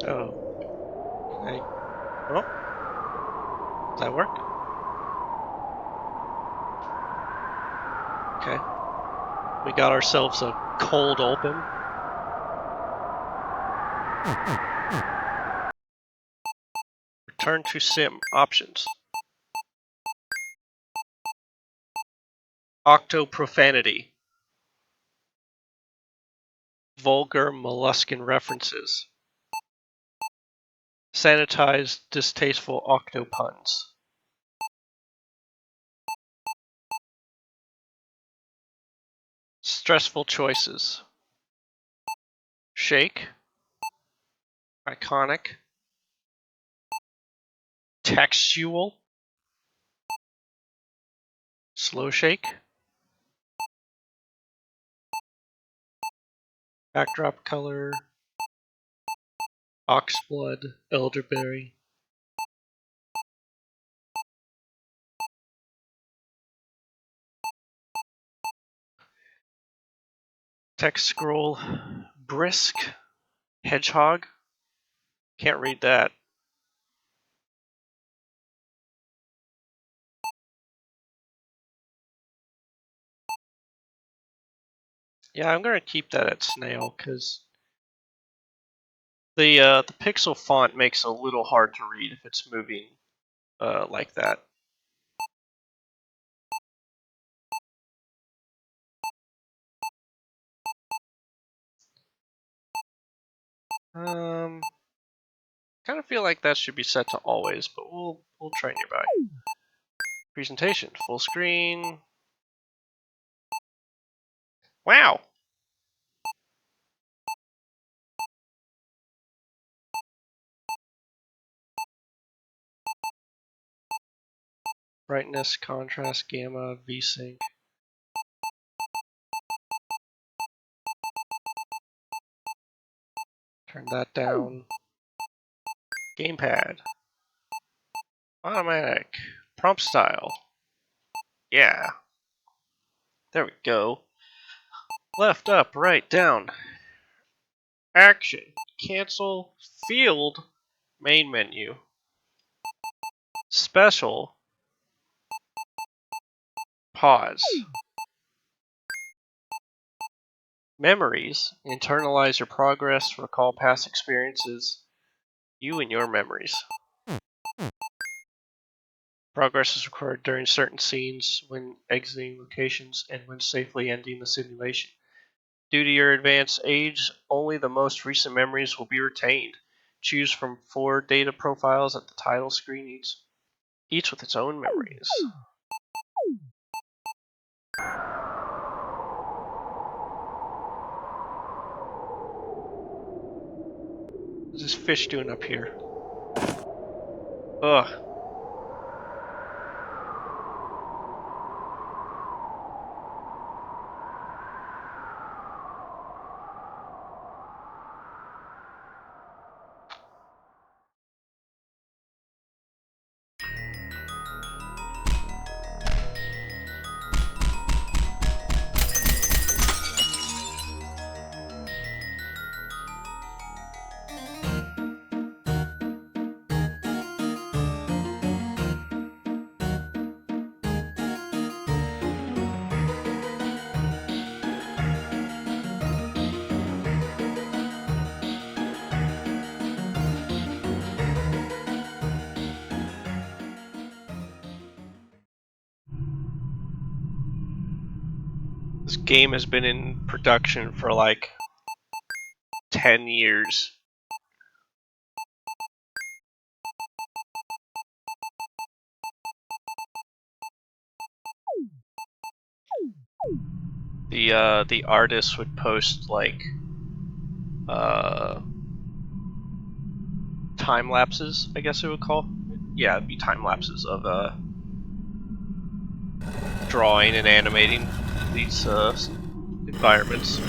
Oh. Okay. Well, does that work? Okay. We got ourselves a cold open. Return to sim options. Octo profanity. Vulgar molluscan references. Sanitized distasteful octo puns. Stressful choices. Shake. Iconic. Textual. Slow shake. Backdrop color. Oxblood. Elderberry. Text scroll. Brisk. Hedgehog. Can't read that. Yeah, I'm gonna keep that at snail because the pixel font makes it a little hard to read if it's moving like that. Kind of feel like that should be set to always, but we'll try nearby. Presentation, full screen. Wow. Brightness, contrast, gamma, VSync. Turn that down. Gamepad. Automatic. Prompt style. Yeah. There we go. Left, up, right, down. Action. Cancel. Field. Main menu. Special. Pause. Memories. Internalize your progress. Recall past experiences. You and your memories. Progress is recorded during certain scenes, when exiting locations, and when safely ending the simulation. Due to your advanced age, only the most recent memories will be retained. Choose from 4 data profiles at the title screen, each with its own memories. What's this fish doing up here? Ugh. This game has been in production for like 10 years. The artist would post like time lapses, I guess it would call. Yeah, it'd be time lapses of drawing and animating these environments.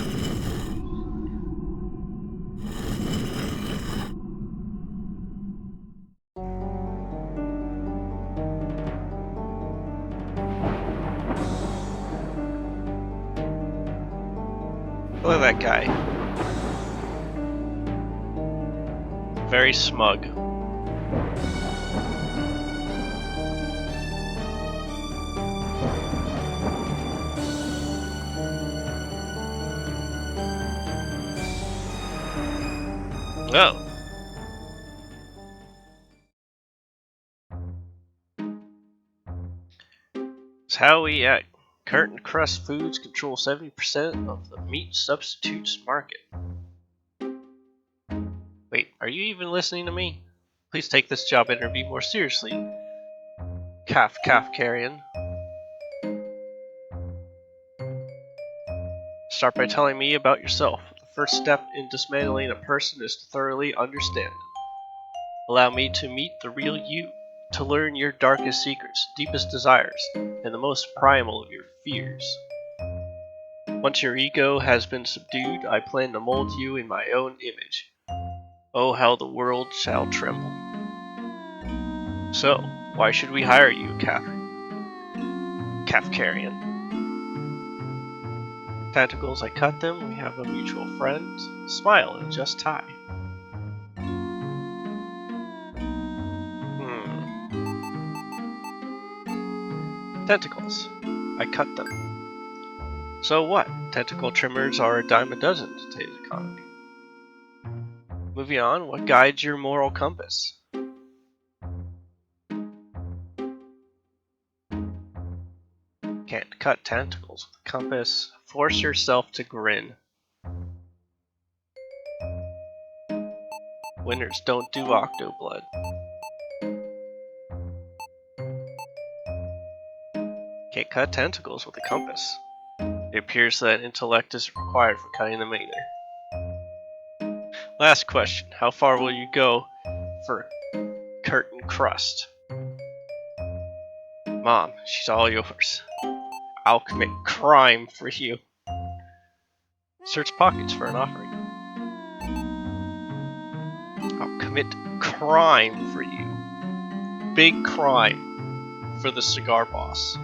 Look at that guy. very smug. Oh. It's how we act. Curtain Crust Foods control 70% of the meat substitutes market. Wait, are you even listening to me? Please take this job interview more seriously. Calf carrion. Start by telling me about yourself. The first step in dismantling a person is to thoroughly understand them. Allow me to meet the real you, to learn your darkest secrets, deepest desires, and the most primal of your fears. Once your ego has been subdued, I plan to mold you in my own image. Oh, how the world shall tremble. So, why should we hire you, Calf carrion? Tentacles, I cut them. We have a mutual friend. Smile and just tie. Tentacles, I cut them. So what? Tentacle trimmers are a dime a dozen in today's economy. Moving on, what guides your moral compass? Can't cut tentacles with a compass. Force yourself to grin. Winners don't do octo blood. Can't cut tentacles with a compass. It appears that intellect isn't required for cutting them either. Last question. How far will you go for curtain crust? Mom, she's all yours. I'll commit crime for you. Search pockets for an offering. I'll commit crime for you. Big crime for the cigar boss.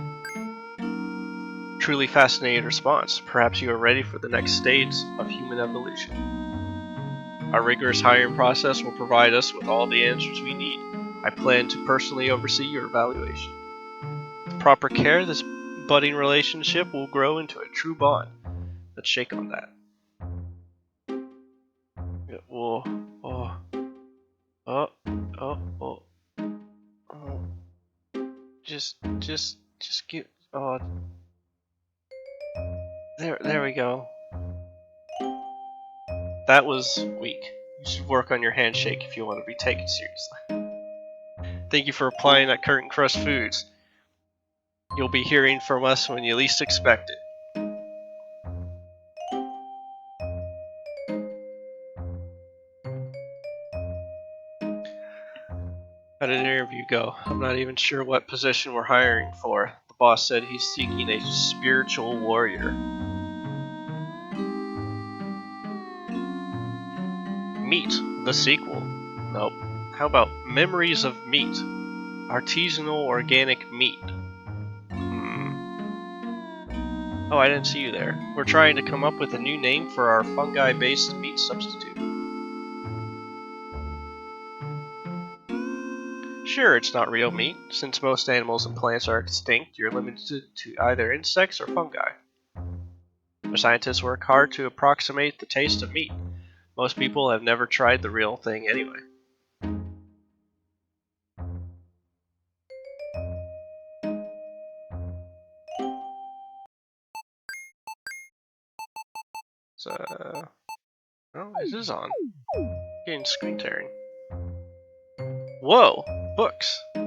Truly fascinating response. Perhaps you are ready for the next stage of human evolution. Our rigorous hiring process will provide us with all the answers we need. I plan to personally oversee your evaluation. With proper care, this budding relationship will grow into a true bond. Let's shake on that. Oh. Just get. Oh. There we go. That was weak. You should work on your handshake if you want to be taken seriously. Thank you for applying at Curtain Crust Foods. You'll be hearing from us when you least expect it. How did an interview go? I'm not even sure what position we're hiring for. The boss said he's seeking a spiritual warrior. Meat, the sequel. Nope. How about Memories of Meat? Artisanal organic meat. Oh, I didn't see you there. We're trying to come up with a new name for our fungi-based meat substitute. Sure, it's not real meat. Since most animals and plants are extinct, you're limited to either insects or fungi. Our scientists work hard to approximate the taste of meat. Most people have never tried the real thing anyway. So, oh, it is on. Getting screen tearing. Whoa! Books! Where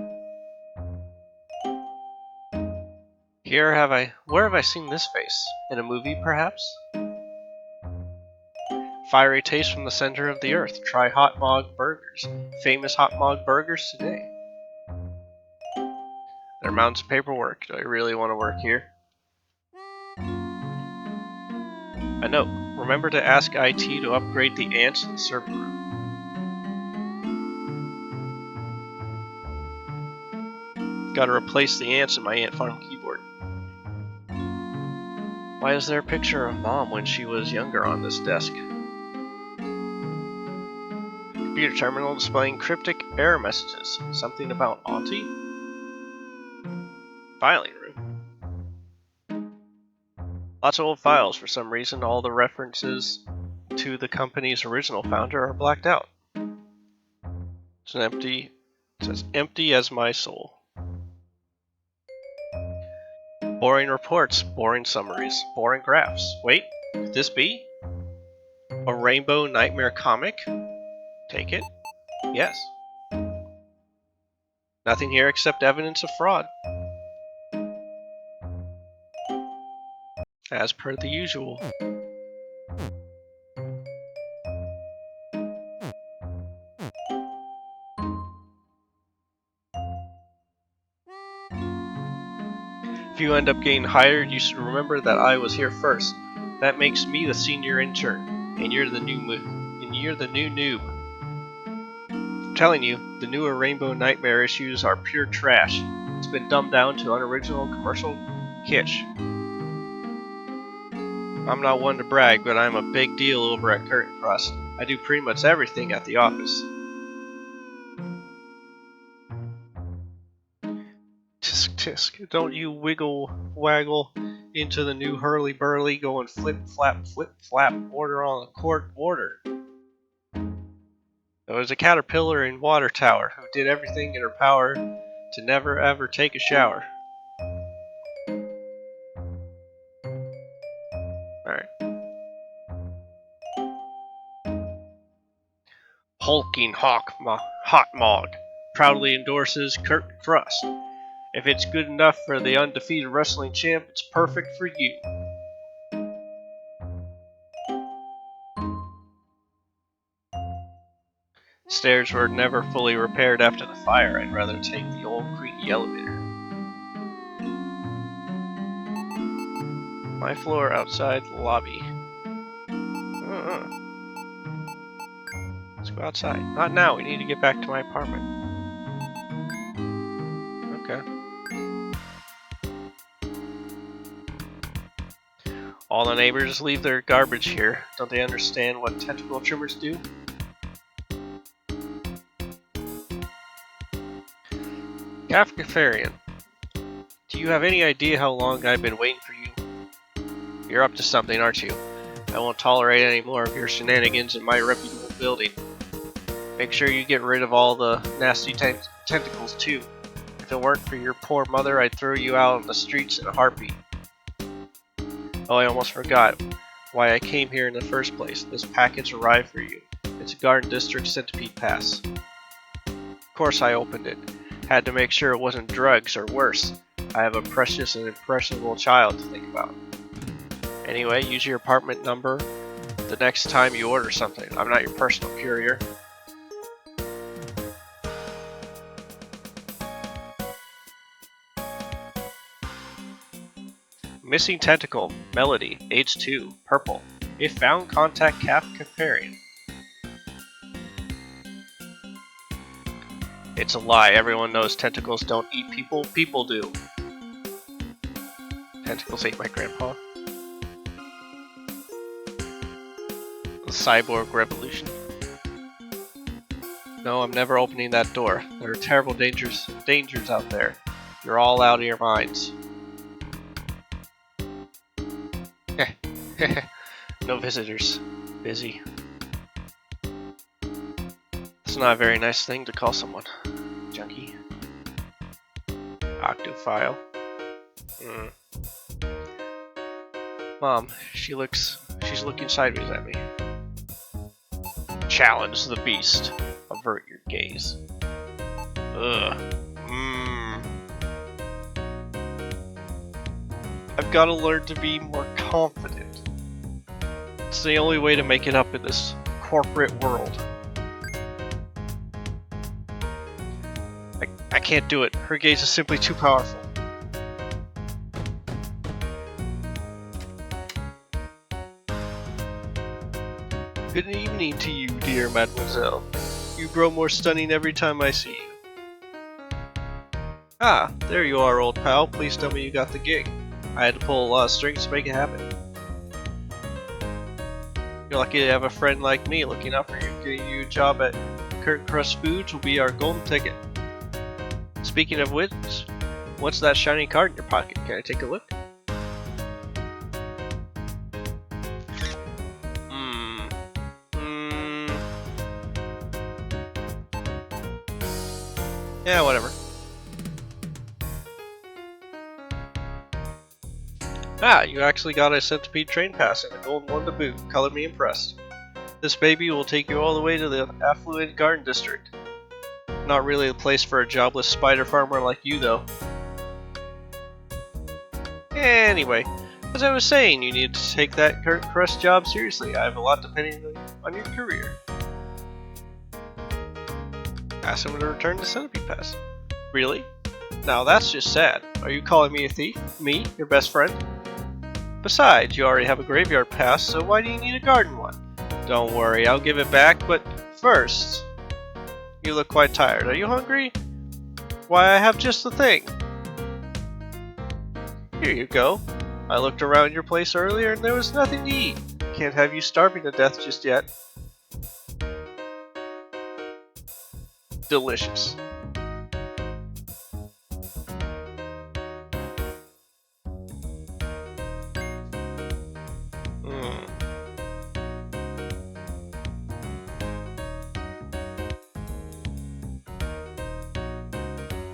have I seen this face? In a movie, perhaps? Fiery taste from the center of the earth. Try Hot Mog Burgers. Famous Hot Mog Burgers today. There are mountains of paperwork. Do I really want to work here? A note. Remember to ask IT to upgrade the ants in the server room. Gotta replace the ants in my Ant Farm keyboard. Why is there a picture of Mom when she was younger on this desk? Computer terminal displaying cryptic error messages. Something about Auntie? Filing room. Lots of old files. For some reason, all the references to the company's original founder are blacked out. It's empty. It says empty as my soul. Boring reports, boring summaries, boring graphs. Wait, could this be? A Rainbow Nightmare comic? Take it? Yes. Nothing here except evidence of fraud. As per the usual. If you end up getting hired, you should remember that I was here first. That makes me the senior intern, and you're the new noob. I'm telling you, the newer Rainbow Nightmare issues are pure trash. It's been dumbed down to unoriginal commercial kitsch. I'm not one to brag, but I'm a big deal over at Curtain Frost. I do pretty much everything at the office. Tisk tisk, don't you wiggle waggle into the new hurly burly going flip flap, order on the court order. There was a caterpillar in Water Tower who did everything in her power to never ever take a shower. Alright. Hulking Hot Mog proudly endorses Curtain Frost. If it's good enough for the undefeated wrestling champ, it's perfect for you. Stairs were never fully repaired after the fire. I'd rather take the old creaky elevator. My floor outside the lobby. Let's go outside. Not now, we need to get back to my apartment. Okay. All the neighbors leave their garbage here. Don't they understand what tentacle trimmers do? Cafeterian. Do you have any idea how long I've been waiting for you? You're up to something, aren't you? I won't tolerate any more of your shenanigans in my reputable building. Make sure you get rid of all the nasty tentacles too. If it weren't for your poor mother, I'd throw you out on the streets in a heartbeat. Oh, I almost forgot why I came here in the first place. This package arrived for you. It's a Garden District Centipede Pass. Of course I opened it. Had to make sure it wasn't drugs or worse. I have a precious and impressionable child to think about. Anyway, use your apartment number the next time you order something. I'm not your personal courier. Missing tentacle. Melody. Age 2. Purple. If found, contact Cafeterian. It's a lie. Everyone knows tentacles don't eat people. People do. Tentacles ate my grandpa. The cyborg revolution. No, I'm never opening that door. There are terrible dangers out there. You're all out of your minds. No visitors. Busy. It's not a very nice thing to call someone. Junkie. Octophile. Mom, she's looking sideways at me. Challenge the beast. Avert your gaze. Ugh. I've got to learn to be more confident. It's the only way to make it up in this corporate world. I can't do it. Her gaze is simply too powerful. Good evening to you, dear mademoiselle. You grow more stunning every time I see you. Ah, there you are, old pal. Please tell me you got the gig. I had to pull a lot of strings to make it happen. You're lucky to have a friend like me looking out for you, getting you a job at Curtain Crust Foods will be our golden ticket. Speaking of which, what's that shiny card in your pocket? Can I take a look? Yeah, whatever. Ah, you actually got a centipede train pass and a golden one to boot. Color me impressed. This baby will take you all the way to the affluent garden district. Not really the place for a jobless spider farmer like you, though. Anyway, as I was saying, you need to take that Curtain Crust job seriously. I have a lot depending on your career. Ask him to return the centipede pass. Really? Now that's just sad. Are you calling me a thief? Me, your best friend? Besides, you already have a graveyard pass, so why do you need a garden one? Don't worry, I'll give it back, but first... You look quite tired. Are you hungry? Why, I have just the thing. Here you go. I looked around your place earlier and there was nothing to eat. Can't have you starving to death just yet. Delicious.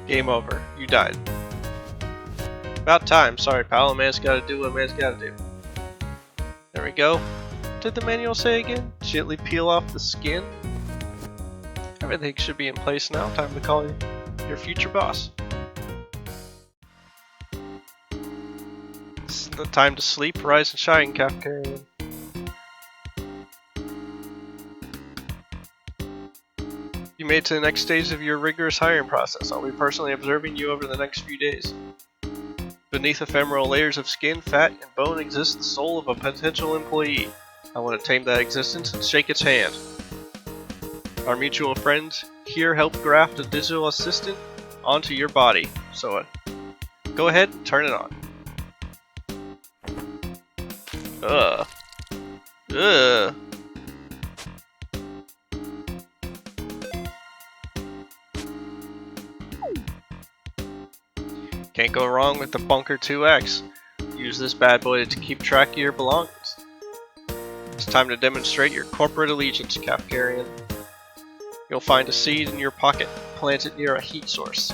Game over. You died. About time. Sorry, pal. A man's gotta do what a man's gotta do. There we go. What did the manual say again? Gently peel off the skin? Everything should be in place now. Time to call your future boss. It's the time to sleep, rise and shine, Cafeteria. You made it to the next stage of your rigorous hiring process. I'll be personally observing you over the next few days. Beneath ephemeral layers of skin, fat, and bone exists the soul of a potential employee. I want to tame that existence and shake its hand. Our mutual friends here help graft a digital assistant onto your body. So go ahead and turn it on. Ugh. Can't go wrong with the Bunker 2X. Use this bad boy to keep track of your belongings. It's time to demonstrate your corporate allegiance, Kafkarian. You'll find a seed in your pocket. Plant it near a heat source.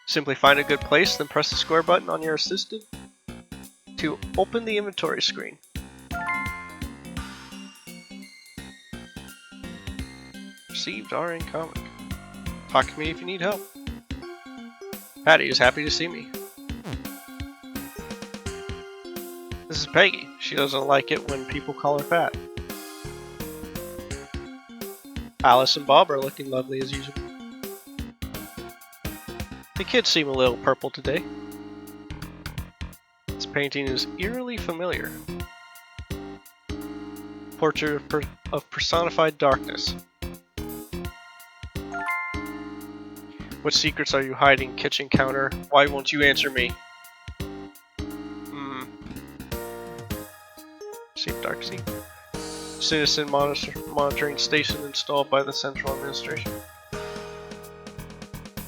Simply find a good place, then press the square button on your assistant to open the inventory screen. Received RN comic. Talk to me if you need help. Patty is happy to see me. This is Peggy. She doesn't like it when people call her fat. Alice and Bob are looking lovely as usual. The kids seem a little purple today. This painting is eerily familiar. Portrait of personified darkness. What secrets are you hiding, kitchen counter? Why won't you answer me? Safe Dark Sea. Citizen monitoring station installed by the Central Administration.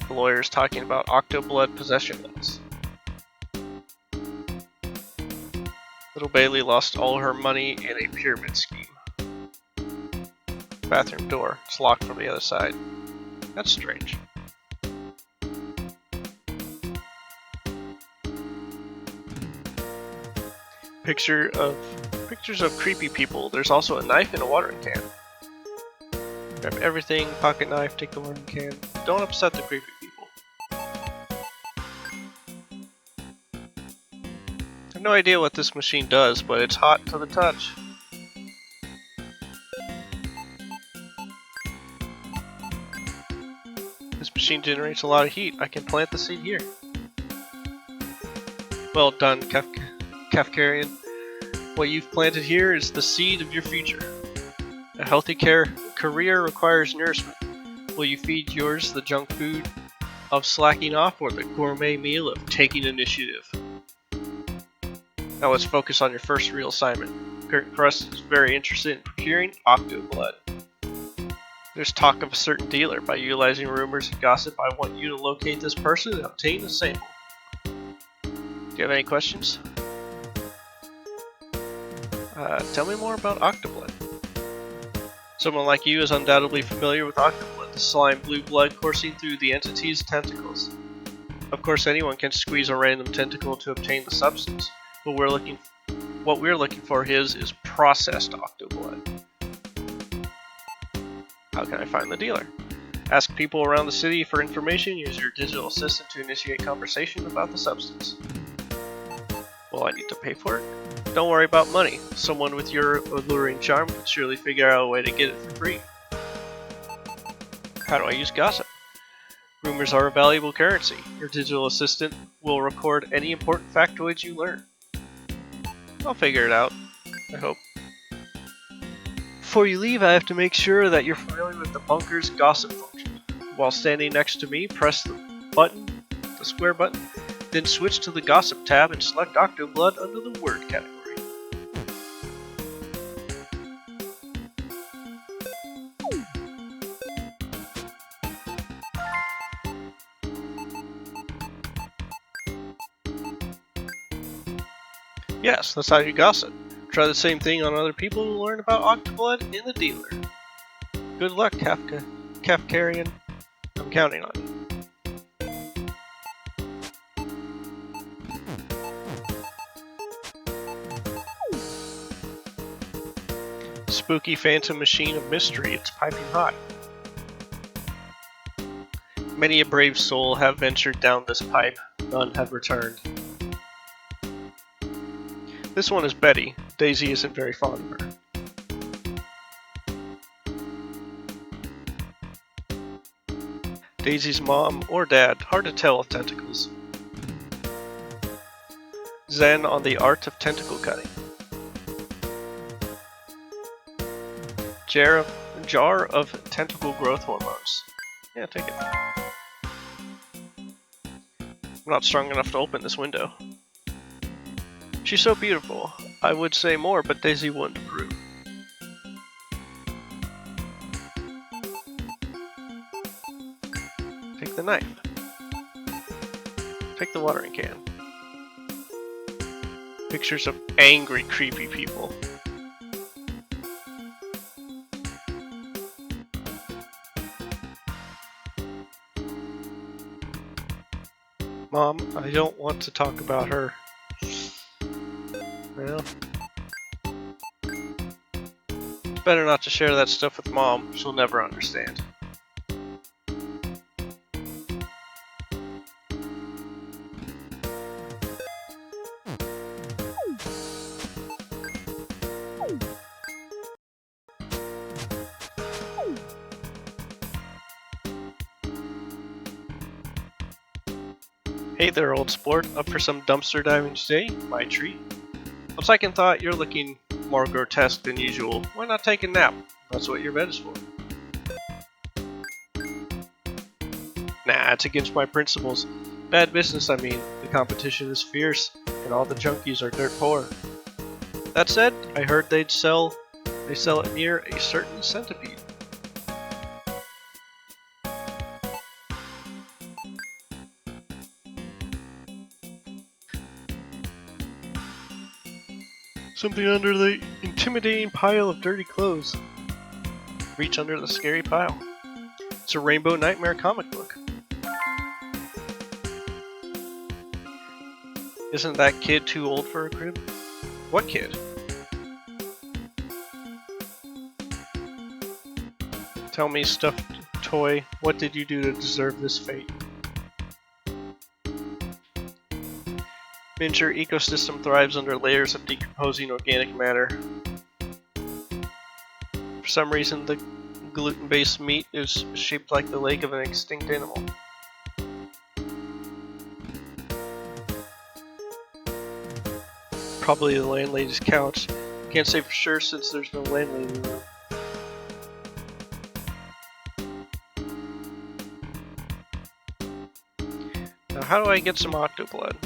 The lawyer is talking about octo-blood possession laws. Little Bailey lost all her money in a pyramid scheme. Bathroom door. It's locked from the other side. That's strange. Pictures of creepy people. There's also a knife and a watering can. Grab everything, pocket knife, take the watering can. Don't upset the creepy people. I have no idea what this machine does, but it's hot to the touch. This machine generates a lot of heat. I can plant the seed here. Well done, Kafkarian. What you've planted here is the seed of your future. A healthy career requires nourishment. Will you feed yours the junk food of slacking off or the gourmet meal of taking initiative? Now let's focus on your first real assignment. Curtain Crust is very interested in procuring octo blood. There's talk of a certain dealer. By utilizing rumors and gossip, I want you to locate this person and obtain a sample. Do you have any questions? Tell me more about Octoblood. Someone like you is undoubtedly familiar with Octoblood, the slime blue blood coursing through the entity's tentacles. Of course, anyone can squeeze a random tentacle to obtain the substance, but what we're looking for is processed Octoblood. How can I find the dealer? Ask people around the city for information. Use your digital assistant to initiate conversation about the substance. Will I need to pay for it? Don't worry about money. Someone with your alluring charm can surely figure out a way to get it for free. How do I use gossip? Rumors are a valuable currency. Your digital assistant will record any important factoids you learn. I'll figure it out, I hope. Before you leave, I have to make sure that you're familiar with the bunker's gossip function. While standing next to me, press the square button, then switch to the gossip tab and select Octoblood under the word category. Yes, that's how you gossip. Try the same thing on other people who learn about Octoblood in the dealer. Good luck, Kafkarian. I'm counting on you. Spooky phantom machine of mystery, it's piping hot. Many a brave soul have ventured down this pipe, none have returned. This one is Betty. Daisy isn't very fond of her. Daisy's mom or dad, hard to tell with tentacles. Zen on the art of tentacle cutting. Jar of tentacle growth hormones. Yeah, take it. I'm not strong enough to open this window. She's so beautiful. I would say more, but Daisy wouldn't approve. Take the knife. Take the watering can. Pictures of angry, creepy people. Mom, I don't want to talk about her. Well, it's better not to share that stuff with Mom. She'll never understand. Hey there, old sport. Up for some dumpster diving today? My treat. On second thought, you're looking more grotesque than usual. Why not take a nap? That's what your bed is for. Nah, it's against my principles. Bad business, I mean. The competition is fierce, and all the junkies are dirt poor. That said, I heard they sell it near a certain centipede. Something under the intimidating pile of dirty clothes. Reach under the scary pile. It's a Rainbow Nightmare comic book. Isn't that kid too old for a crib? What kid? Tell me, stuffed toy, what did you do to deserve this fate? Miniature ecosystem thrives under layers of decomposing organic matter. For some reason, the gluten-based meat is shaped like the leg of an extinct animal. Probably the landlady's couch. Can't say for sure since there's no landlady around. Now, how do I get some Octoblood?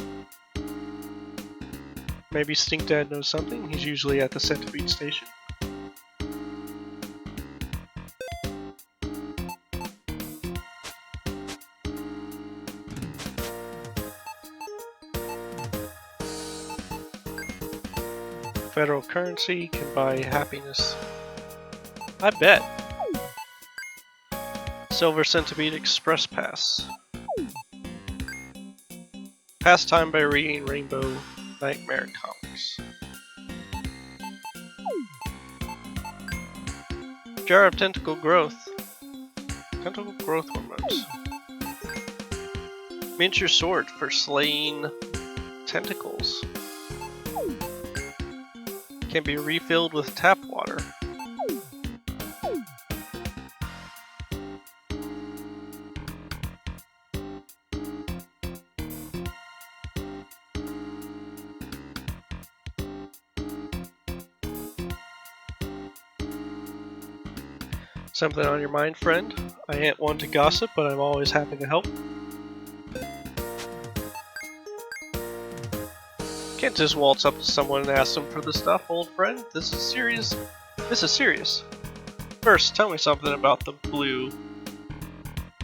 Maybe Stink Dad knows something. He's usually at the centipede station. federal currency can buy happiness. I bet. Silver Centipede Express Pass. Pass time by reading Rainbow Nightmare comics. Jar of Tentacle Growth. Tentacle Growth Hormones. Miniature sword for slaying tentacles. Can be refilled with tap water. Something on your mind, friend? I ain't one to gossip, but I'm always happy to help. Can't just waltz up to someone and ask them for the stuff, old friend. This is serious. This is serious. First, tell me something about the blue.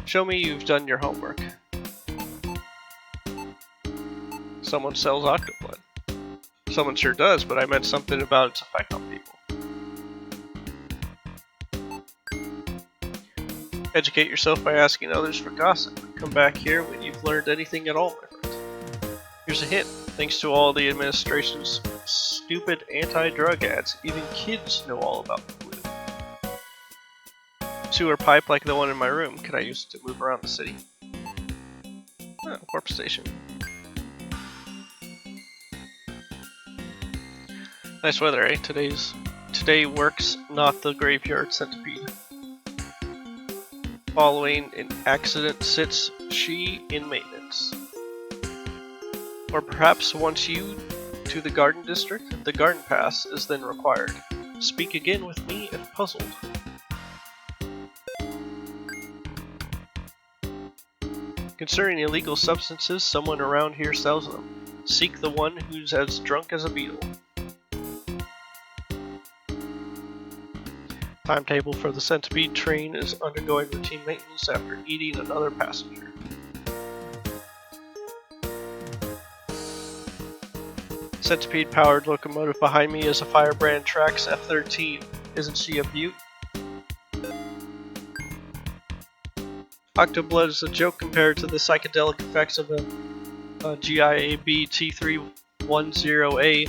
Show me you've done your homework. Someone sells Octoblood. Someone sure does, but I meant something about its effect on people. Educate yourself by asking others for gossip. Come back here when you've learned anything at all, my friend. Here's a hint. Thanks to all the administration's stupid anti-drug ads, even kids know all about the blue. Sewer pipe like the one in my room. Can I use it to move around the city? Oh, warp station. Nice weather, eh? Today works not the graveyard centipede. Following an accident sits she in maintenance. Or perhaps once you to the garden district, the garden pass is then required. Speak again with me if puzzled. Concerning illegal substances, someone around here sells them. Seek the one who's as drunk as a beetle. Timetable for the centipede train is undergoing routine maintenance after eating another passenger. Centipede-powered locomotive behind me is a Firebrand Trax F-13. Isn't she a beaut? Octoblood is a joke compared to the psychedelic effects of a GIAB T310A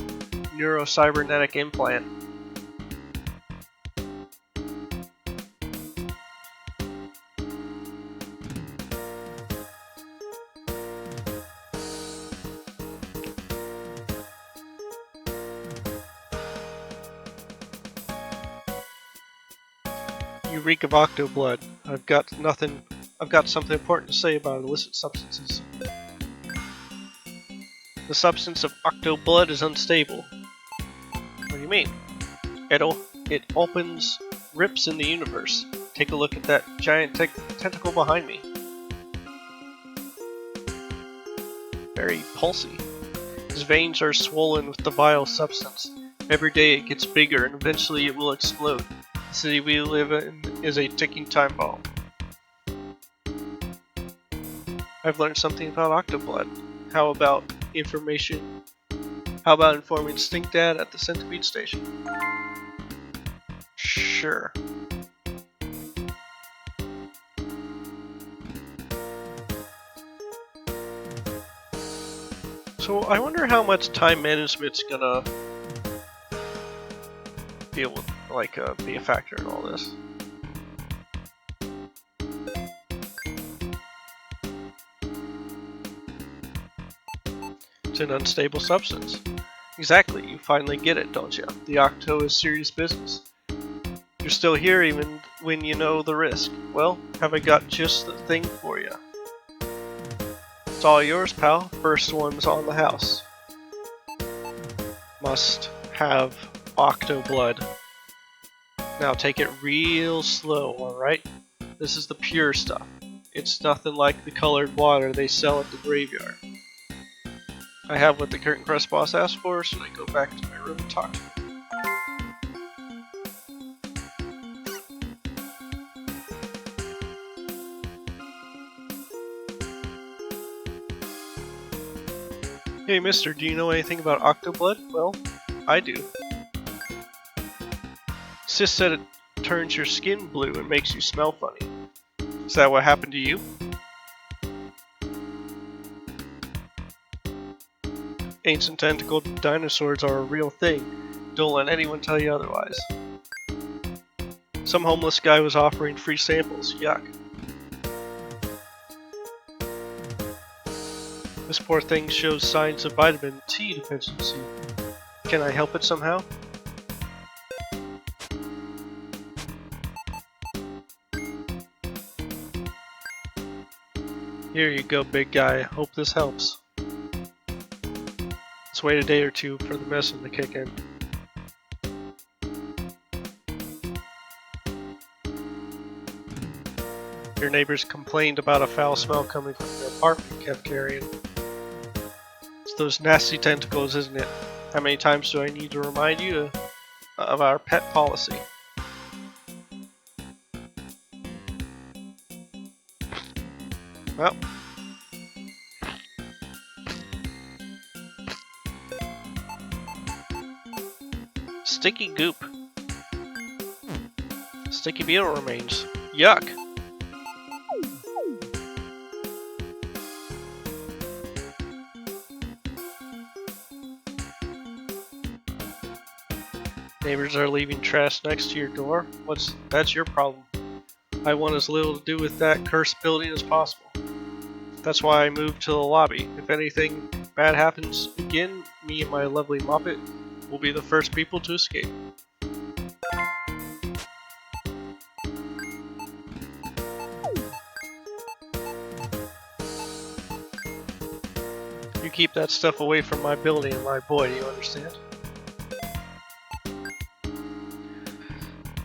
neurocybernetic implant. You reek of Octoblood. I've got something important to say about illicit substances. The substance of Octoblood is unstable. What do you mean? It opens rips in the universe. Take a look at that giant tentacle behind me. Very pulsy. His veins are swollen with the vile substance. Every day it gets bigger and eventually it will explode. The city we live in is a ticking time bomb. I've learned something about Octoblood. How about informing Stink Dad at the Centipede Station? Sure. So I wonder how much time management's gonna be able to, be a factor in all this. It's an unstable substance. Exactly, you finally get it, don't you? The Octo is serious business. You're still here even when you know the risk. Well, have I got just the thing for you? It's all yours, pal. First one's on the house. Must have Octoblood. Now take it real slow, alright? This is the pure stuff. It's nothing like the colored water they sell at the graveyard. I have what the Curtain Crest boss asked for, so I go back to my room and talk to him. Hey mister, do you know anything about Octoblood? Well, I do. Sis said it turns your skin blue and makes you smell funny. Is that what happened to you? Ancient tentacled dinosaurs are a real thing. Don't let anyone tell you otherwise. Some homeless guy was offering free samples. Yuck. This poor thing shows signs of vitamin T deficiency. Can I help it somehow? Here you go, big guy. Hope this helps. Let's wait a day or two for the medicine to kick in. Your neighbors complained about a foul smell coming from your apartment, kept carrying. It's those nasty tentacles, isn't it? How many times do I need to remind you of our pet policy? Well. Sticky goop. Sticky beetle remains. Yuck! Neighbors are leaving trash next to your door? That's your problem. I want as little to do with that cursed building as possible. That's why I moved to the lobby. If anything bad happens again, me and my lovely Muppet will be the first people to escape. You keep that stuff away from my building and my boy, do you understand?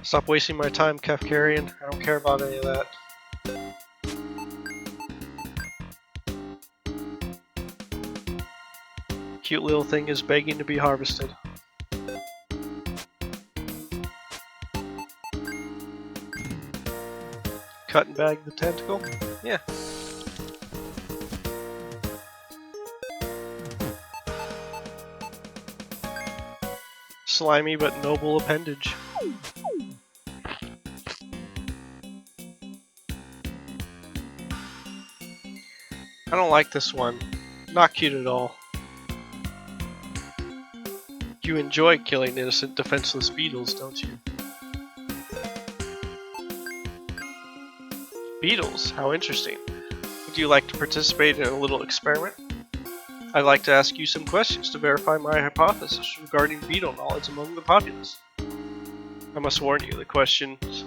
Stop wasting my time, Kefkarian. I don't care about any of that. Cute little thing is begging to be harvested. Cut and bag the tentacle? Yeah. Slimy but noble appendage. I don't like this one. Not cute at all. You enjoy killing innocent, defenseless beetles, don't you? Beetles? How interesting. Would you like to participate in a little experiment? I'd like to ask you some questions to verify my hypothesis regarding beetle knowledge among the populace. I must warn you, the questions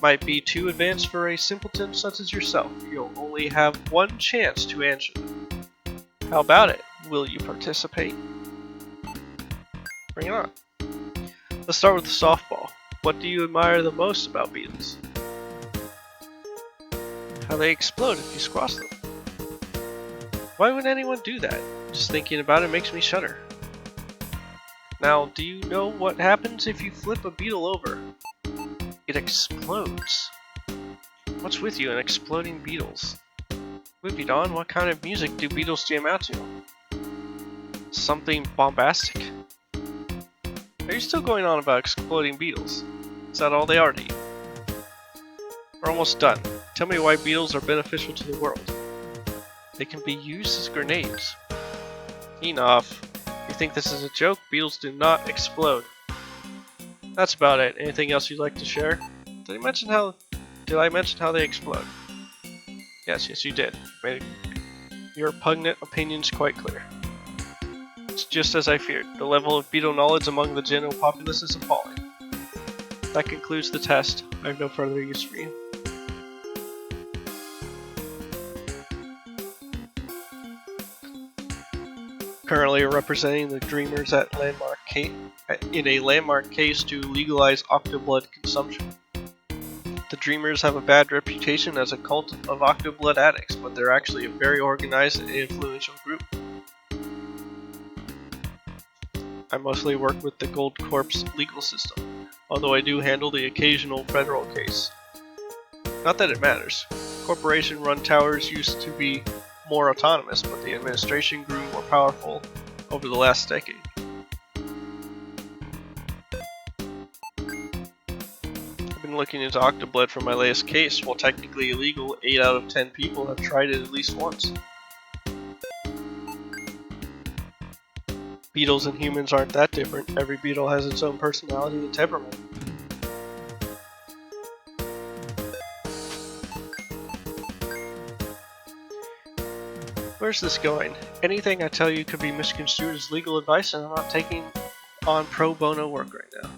might be too advanced for a simpleton such as yourself. You'll only have one chance to answer them. How about it? Will you participate? Bring it on. Let's start with the softball. What do you admire the most about beetles? How they explode if you squash them. Why would anyone do that? Just thinking about it makes me shudder. Now, do you know what happens if you flip a beetle over? It explodes. What's with you and exploding beetles? Moving on, what kind of music do beetles jam out to? Something bombastic? Are you still going on about exploding beetles? Is that all they are to you? We're almost done. Tell me why beetles are beneficial to the world. They can be used as grenades. Enough. You think this is a joke? Beetles do not explode. That's about it. Anything else you'd like to share? Did I mention how they explode? Yes, you did. Made your repugnant opinions quite clear. It's just as I feared. The level of beetle knowledge among the general populace is appalling. That concludes the test. I have no further use for you. Currently representing the Dreamers at in a landmark case to legalize octoblood consumption. The Dreamers have a bad reputation as a cult of octoblood addicts, but they're actually a very organized and influential group. I mostly work with the Gold Corp's legal system, although I do handle the occasional federal case. Not that it matters. Corporation-run towers used to be more autonomous, but the administration grew more powerful over the last decade. looking into Octoblood for my latest case. While technically illegal, 8 out of 10 people have tried it at least once. Beetles and humans aren't that different. Every beetle has its own personality and temperament. Where's this going? Anything I tell you could be misconstrued as legal advice, and I'm not taking on pro bono work right now.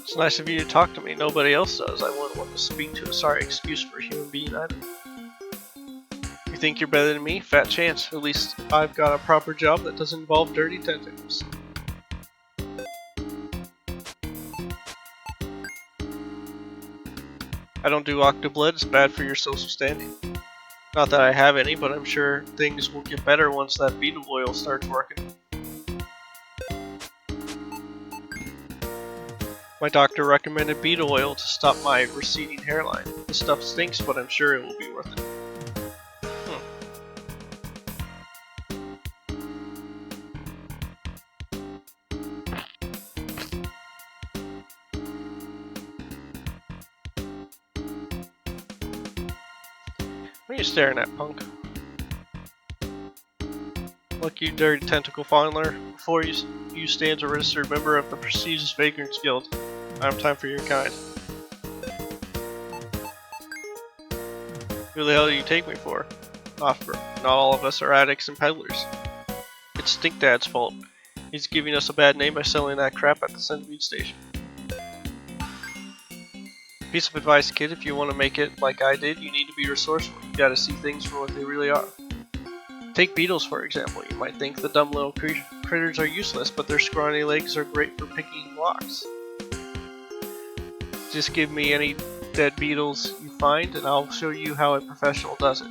It's nice of you to talk to me. Nobody else does. I wouldn't want to speak to a sorry excuse for a human being either. You think you're better than me? Fat chance. At least I've got a proper job that doesn't involve dirty tentacles. I don't do Octoblood. It's bad for your social standing. Not that I have any, but I'm sure things will get better once that beetle oil starts working. My doctor recommended beetle oil to stop my receding hairline. The stuff stinks, but I'm sure it will be worth it. What are you staring at, punk? Look, you dirty tentacle fondler. Before you stand a registered member of the prestigious Vagrants Guild. I have time for your kind. Who the hell do you take me for? Not all of us are addicts and peddlers. It's Stink Dad's fault. He's giving us a bad name by selling that crap at the centipede station. Piece of advice, kid, if you want to make it like I did, you need to be resourceful. You gotta see things for what they really are. Take beetles, for example. You might think the dumb little critters are useless, but their scrawny legs are great for picking locks. Just give me any dead beetles you find, and I'll show you how a professional does it.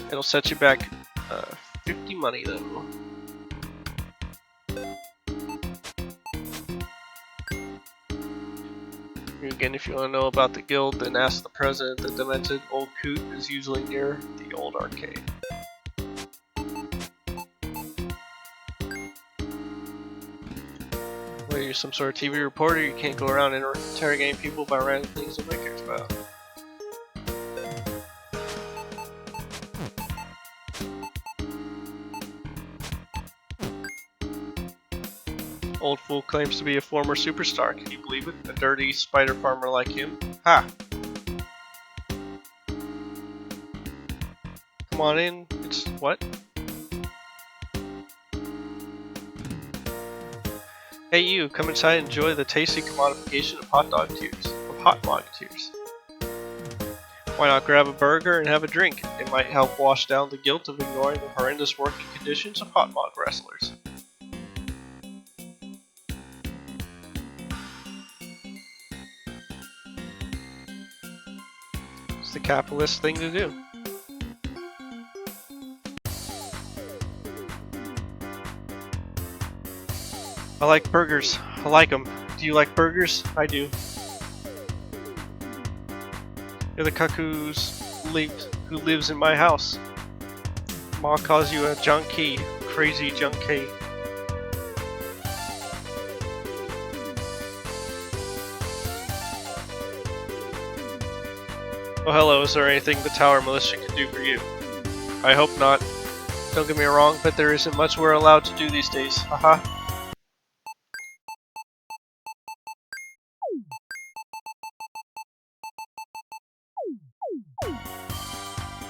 It'll set you back 50 money, though. Again, if you want to know about the guild, then ask the president. The demented old coot is usually near the old arcade. What, you're some sort of TV reporter? You can't go around interrogating people about random things nobody cares about. Old fool claims to be a former superstar. Can you believe it? A dirty spider farmer like him? Ha! Come on in. It's what? Hey you, come inside and enjoy the tasty commodification of hot dog tears. Why not grab a burger and have a drink? It might help wash down the guilt of ignoring the horrendous working conditions of hot dog wrestlers. It's the capitalist thing to do. I like burgers. I like them. Do you like burgers? I do. You're the cuckoos who lives in my house. Ma calls you a junkie. Crazy junkie. Oh hello, is there anything the Tower Militia can do for you? I hope not. Don't get me wrong, but there isn't much we're allowed to do these days. Haha.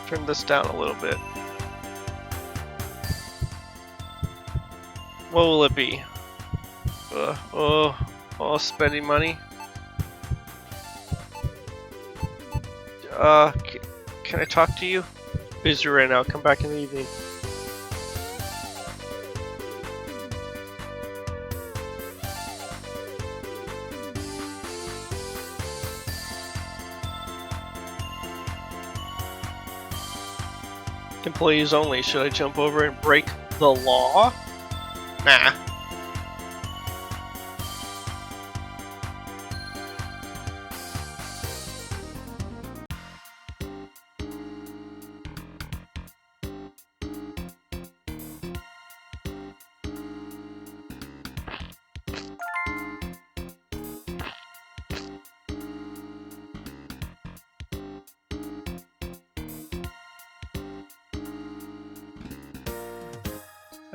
Turn this down a little bit. What will it be? Spending money. Can I talk to you? Busy right now. Come back in the evening. Employees only. Should I jump over and break the law? Nah.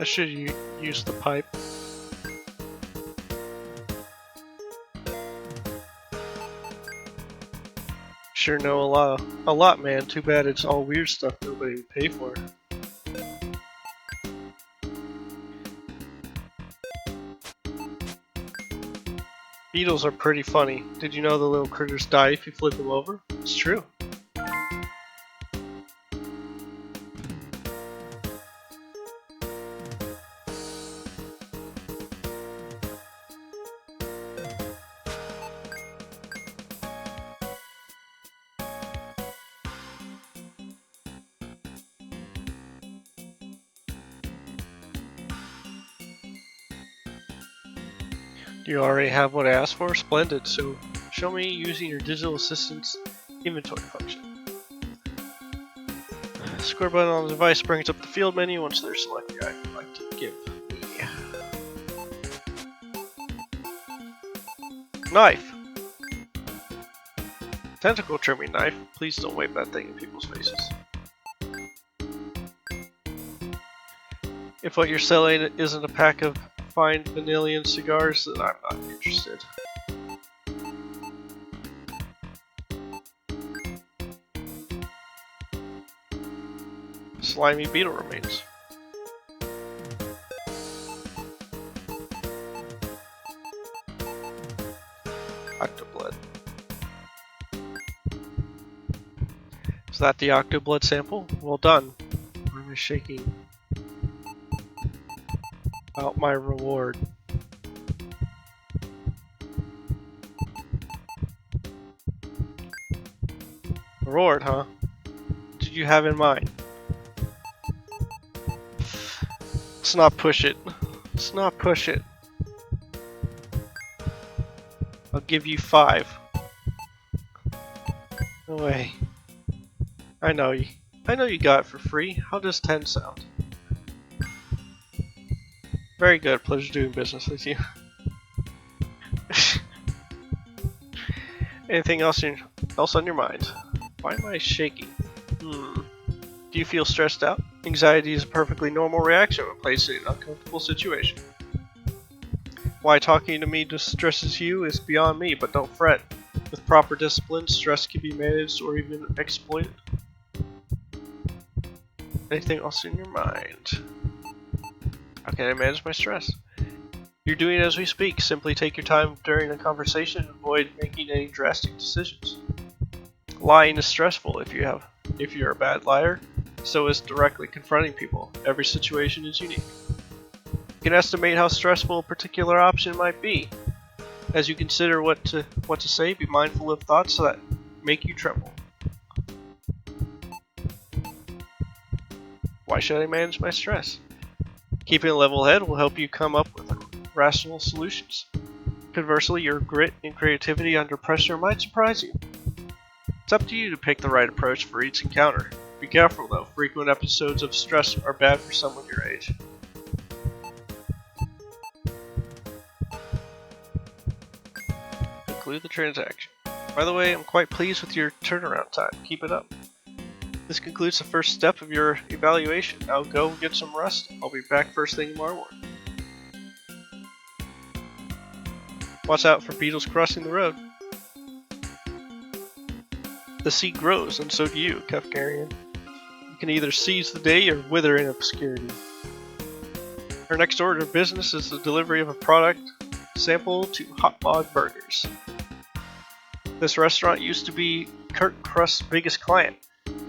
I should use the pipe. Sure know a lot, man. Too bad it's all weird stuff nobody would pay for. Beetles are pretty funny. Did you know the little critters die if you flip them over? It's true. You already have what I asked for? Splendid. So show me using your digital assistant's inventory function. The square button on the device brings up the field menu. Once they're selected, I'd like to give me knife. Tentacle trimming knife. Please don't wave that thing in people's faces. If what you're selling isn't a pack of fine vanillion cigars, then I'm not interested. Slimy beetle remains. Octoblood. Is that the octoblood sample? Well done. Why am I shaking? About my reward. Reward, huh? What did you have in mind? Let's not push it. Let's not push it. I'll give you 5. No way. I know you got it for free. How does 10 sound? Very good. Pleasure doing business with you. Anything else on your mind? Why am I shaking? Do you feel stressed out? Anxiety is a perfectly normal reaction when placed in an uncomfortable situation. Why talking to me distresses you is beyond me, but don't fret. With proper discipline, stress can be managed or even exploited. Anything else in your mind? How can I manage my stress? You're doing it as we speak. Simply take your time during a conversation and avoid making any drastic decisions. Lying is stressful if you're a bad liar, so is directly confronting people. Every situation is unique. You can estimate how stressful a particular option might be. As you consider what to say, be mindful of thoughts that make you tremble. Why should I manage my stress? Keeping a level head will help you come up with rational solutions. Conversely, your grit and creativity under pressure might surprise you. It's up to you to pick the right approach for each encounter. Be careful though, frequent episodes of stress are bad for someone your age. Conclude the transaction. By the way, I'm quite pleased with your turnaround time. Keep it up. This concludes the first step of your evaluation. Now go get some rest. I'll be back first thing tomorrow morning. Watch out for beetles crossing the road. The seed grows, and so do you, Kefkarian. You can either seize the day or wither in obscurity. Our next order of business is the delivery of a product sample to Hot Log Burgers. This restaurant used to be Kurt Krust's biggest client.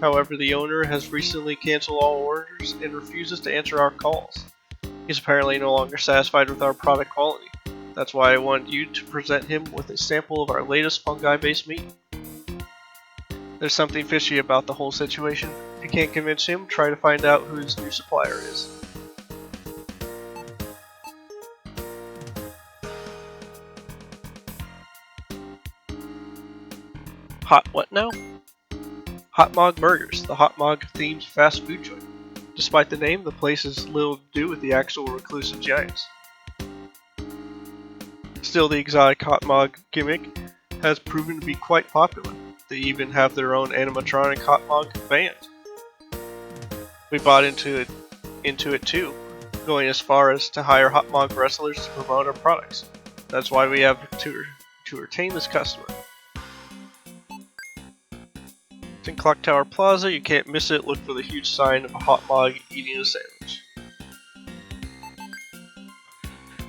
However, the owner has recently canceled all orders and refuses to answer our calls. He's apparently no longer satisfied with our product quality. That's why I want you to present him with a sample of our latest fungi-based meat. There's something fishy about the whole situation. If you can't convince him, try to find out who his new supplier is. Hot what now? Hot Mog Burgers, the Hot Mog themed fast food joint. Despite the name, the place has little to do with the actual reclusive giants. Still, the exotic Hot Mog gimmick has proven to be quite popular. They even have their own animatronic Hot Mog band. We bought into it too. going as far as to hire hotmog wrestlers to promote our products. That's why we have to retain this customer. It's in Clock Tower Plaza, you can't miss it. Look for the huge sign of a hotmog eating a sandwich.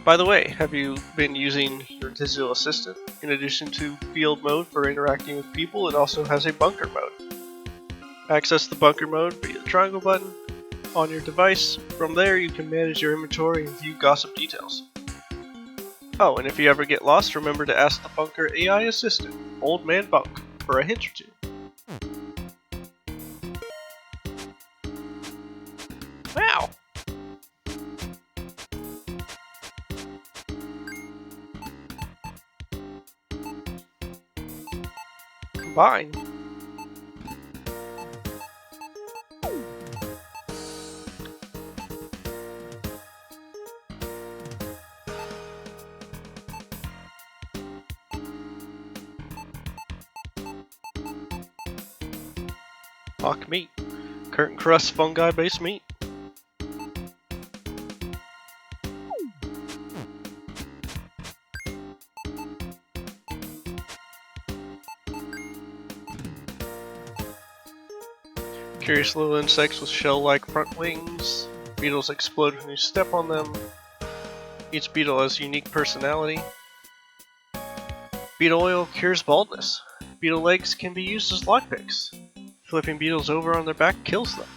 By the way, have you been using your digital assistant? In addition to field mode for interacting with people, it also has a bunker mode. Access the bunker mode via the triangle button on your device. From there, you can manage your inventory and view gossip details. Oh, and if you ever get lost, remember to ask the bunker AI assistant, Old Man Bunk, for a hint or two. Wow! Combine. Mock meat. Curtain crust fungi based meat. Curious little insects with shell-like front wings. Beetles explode when you step on them. Each beetle has unique personality. Beetle oil cures baldness. Beetle legs can be used as lockpicks. Flipping beetles over on their back kills them.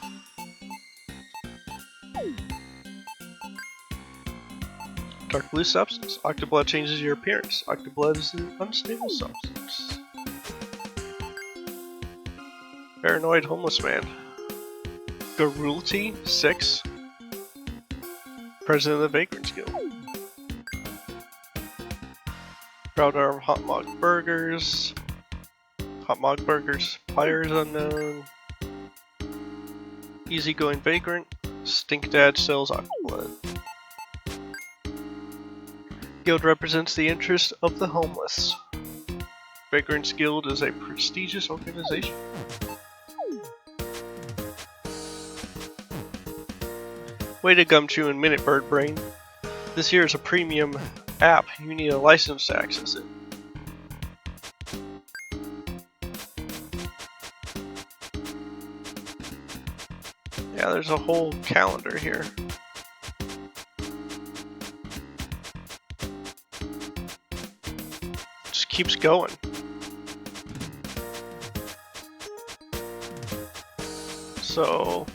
Dark blue substance. Octoblood changes your appearance. Octoblood is an unstable substance. Paranoid homeless man. Garulti 6. President of the Vagrants Guild. Proud of hotmog burgers. Hotmog burgers. Pliers unknown. Easygoing vagrant. Stink dad sells Octoblood. Guild represents the interest of the homeless. Vagrants Guild is a prestigious organization. Way to gumshoe and minute bird brain. This here is a premium app. You need a license to access it. Yeah, there's a whole calendar here. Just keeps going. So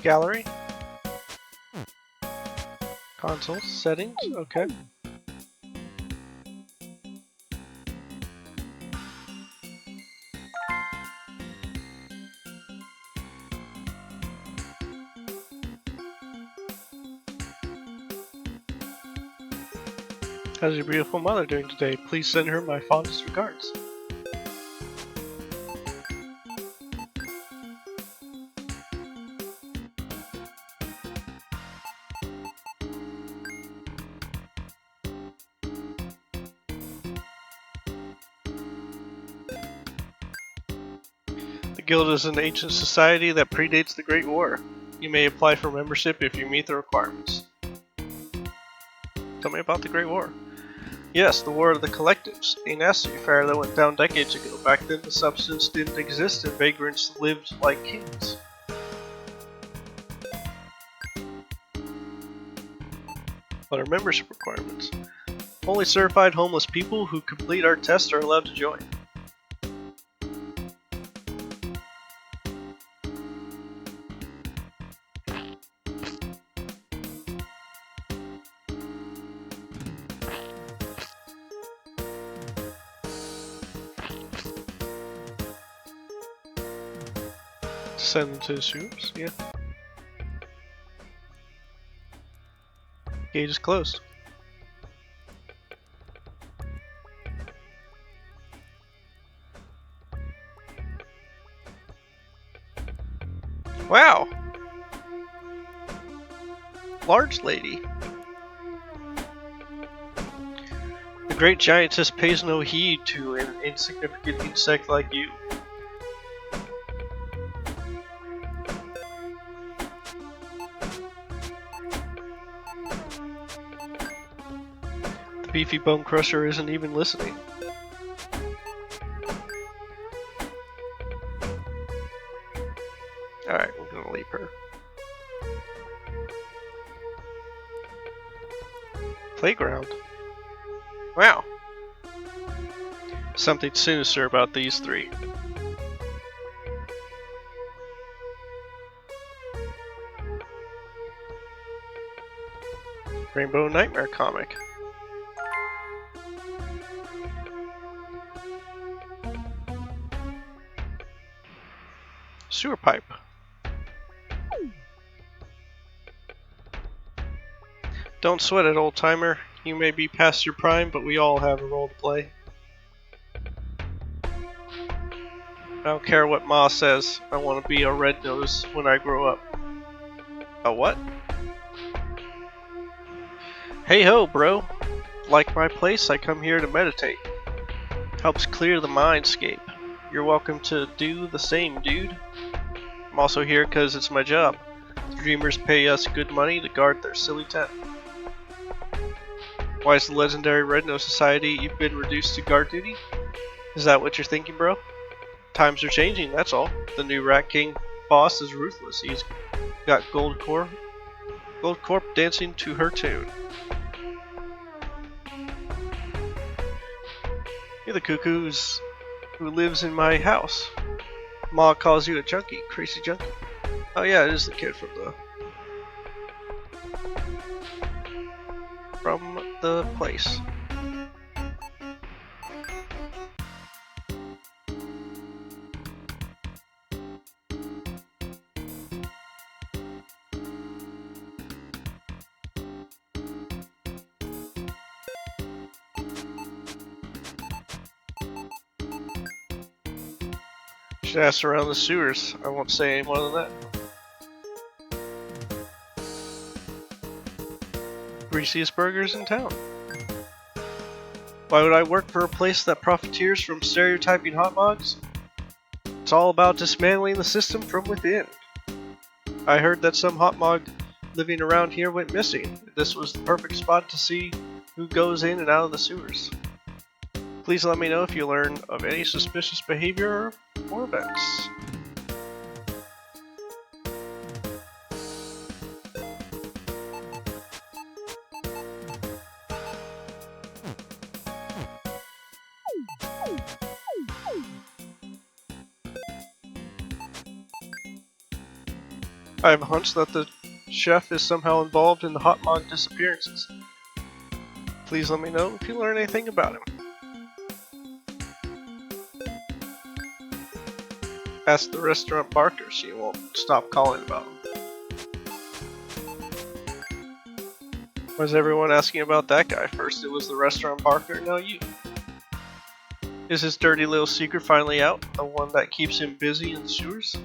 gallery, console settings, okay. How's your beautiful mother doing today? Please send her my fondest regards. The Guild is an ancient society that predates the Great War. You may apply for membership if you meet the requirements. Tell me about the Great War. Yes, the War of the Collectives, a nasty affair that went down decades ago. Back then the substance didn't exist and vagrants lived like kings. What are membership requirements? Only certified homeless people who complete our test are allowed to join. Send them to the sewers, yeah. Gate is closed. Wow! Large lady. The great giantess pays no heed to an insignificant insect like you. beefy bone crusher isn't even listening. Alright, we're gonna leave her. Playground. Wow. Something sinister about these three. Rainbow Nightmare comic. Sewer pipe. Don't sweat it, old timer. You may be past your prime, but we all have a role to play. I don't care what Ma says. I want to be a red nose when I grow up. A what? Hey ho, bro. Like my place, I come here to meditate. Helps clear the mindscape. You're welcome to do the same, dude. I'm also here because it's my job. The Dreamers pay us good money to guard their silly tent. Why is the legendary Red Nose Society you've been reduced to guard duty? Is that what you're thinking, bro? Times are changing, that's all. The new Rat King boss is ruthless. He's got Gold Corp dancing to her tune. You're the cuckoos who lives in my house. Ma calls you a junkie, crazy junkie. Oh yeah, it is the kid from the place. Should ask around the sewers. I won't say any more than that. Greasiest burgers in town. Why would I work for a place that profiteers from stereotyping hot dogs? It's all about dismantling the system from within. I heard that some hot dog living around here went missing. This was the perfect spot to see who goes in and out of the sewers. Please let me know if you learn of any suspicious behavior or events. I have a hunch that the chef is somehow involved in the hot dog disappearances. Please let me know if you learn anything about him. Ask the restaurant barker, she won't stop calling about him. Why is everyone asking about that guy? First it was the restaurant barker, now you. Is his dirty little secret finally out? The one that keeps him busy in the sewers?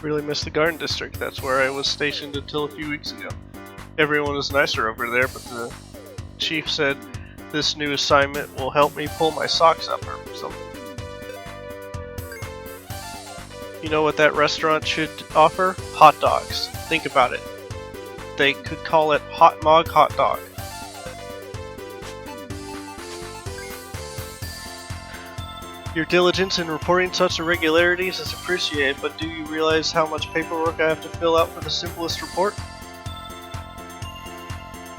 Really miss the Garden District. That's where I was stationed until a few weeks ago. Everyone is nicer over there, but the chief said this new assignment will help me pull my socks up or something. You know what that restaurant should offer? Hot dogs. Think about it. They could call it Hot Mog Hot Dog. Your diligence in reporting such irregularities is appreciated, but do you realize how much paperwork I have to fill out for the simplest report?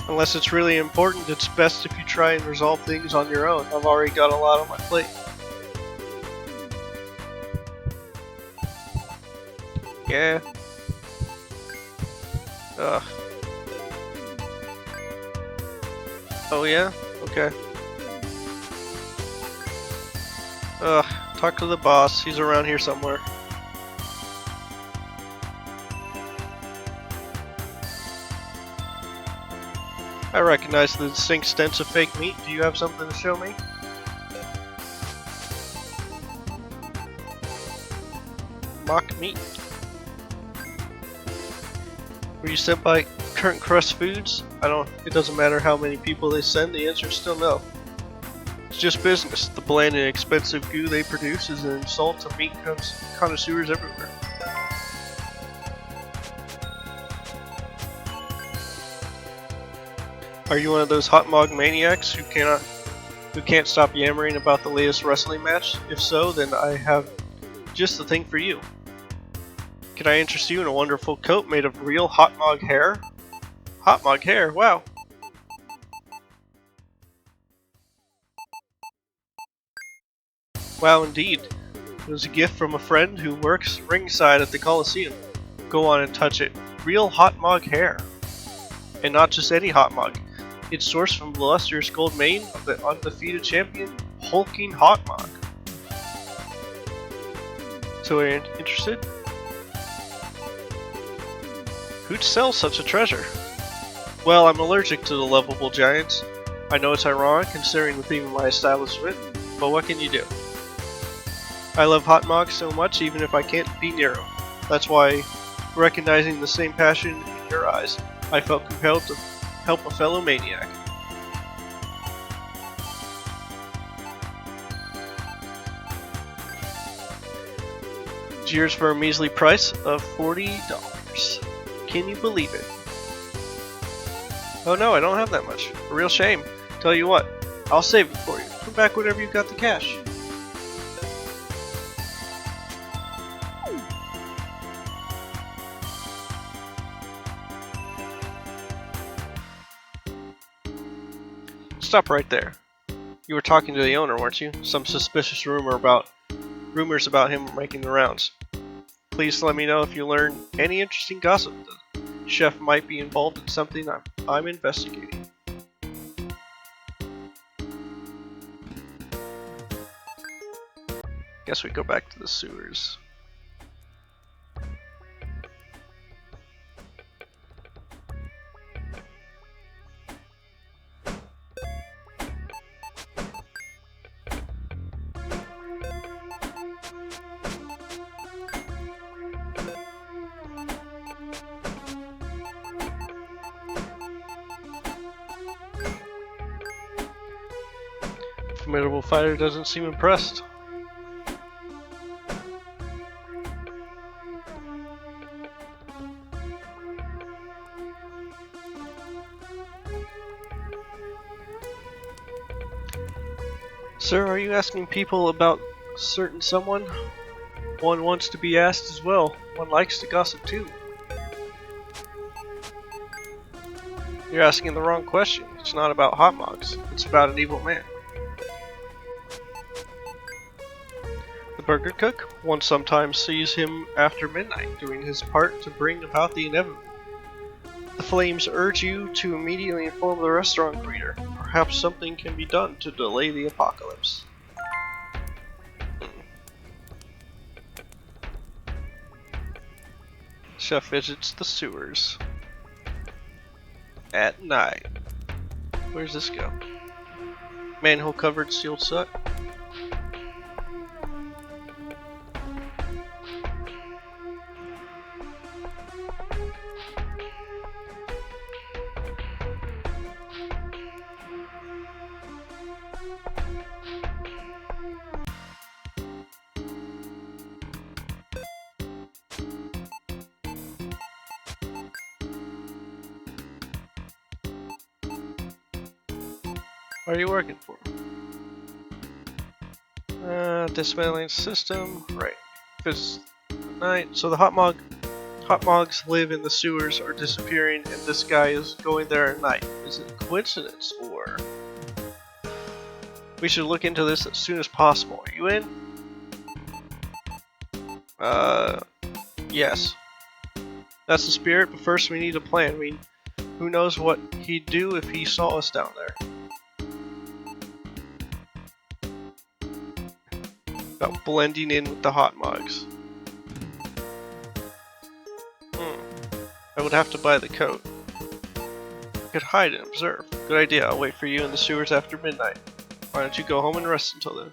Unless it's really important, it's best if you try and resolve things on your own. I've already got a lot on my plate. Yeah. Ugh. Oh yeah? Okay. Ugh, talk to the boss. He's around here somewhere. I recognize the distinct stench of fake meat. Do you have something to show me? Mock meat. Were you sent by Current Crust Foods? It doesn't matter how many people they send, the answer is still no. It's just business. The bland and expensive goo they produce is an insult to meat connoisseurs everywhere. Are you one of those hot mog maniacs who can't stop yammering about the latest wrestling match? If so, then I have just the thing for you. Can I interest you in a wonderful coat made of real hot mog hair? Hot mog hair, wow. Wow, indeed. It was a gift from a friend who works ringside at the Coliseum. Go on and touch it. Real hot mog hair. And not just any hot mug. It's sourced from the lustrous gold mane of the undefeated champion, Hulking Hot Mug. So are you interested? Who'd sell such a treasure? Well, I'm allergic to the lovable giants. I know it's ironic considering the theme of my establishment, but what can you do? I love hot mugs so much even if I can't be near them. That's why, recognizing the same passion in your eyes, I felt compelled to help a fellow maniac. Cheers for a measly price of $40. Can you believe it? Oh no, I don't have that much. A real shame. Tell you what, I'll save it for you. Come back whenever you've got the cash. Stop right there. You were talking to the owner, weren't you? Some suspicious rumors about him making the rounds. Please let me know if you learn any interesting gossip. The chef might be involved in something I'm investigating. Guess we go back to the sewers. Formidable fighter doesn't seem impressed. Sir, are you asking people about certain someone? One wants to be asked as well. One likes to gossip too. You're asking the wrong question. It's not about hot mugs. It's about an evil man. The burger cook? One sometimes sees him after midnight, doing his part to bring about the inevitable. The flames urge you to immediately inform the restaurant greeter. Perhaps something can be done to delay the apocalypse. Chef visits the sewers. At night. Where's this go? Manhole covered sealed soot. What are you working for? Dismantling system. Right. It's night. So the hot mogs live in the sewers, are disappearing, and this guy is going there at night. Is it a coincidence, or? We should look into this as soon as possible. Are you in? Yes. That's the spirit, but first we need a plan. Who knows what he'd do if he saw us down there? About blending in with the hot mugs. I would have to buy the coat. I could hide and observe. Good idea. I'll wait for you in the sewers after midnight. Why don't you go home and rest until then?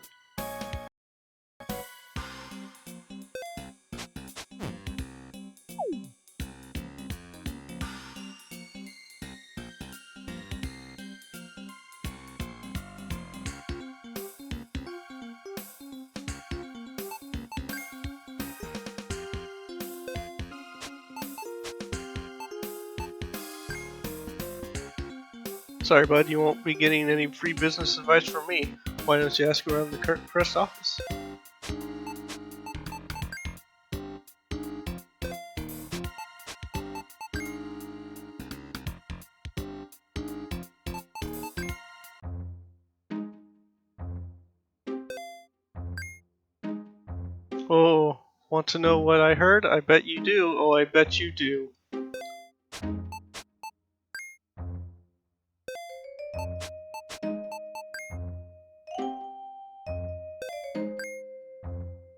Sorry, bud, you won't be getting any free business advice from me. Why don't you ask around the current press office? Oh, want to know what I heard? I bet you do. Oh, I bet you do.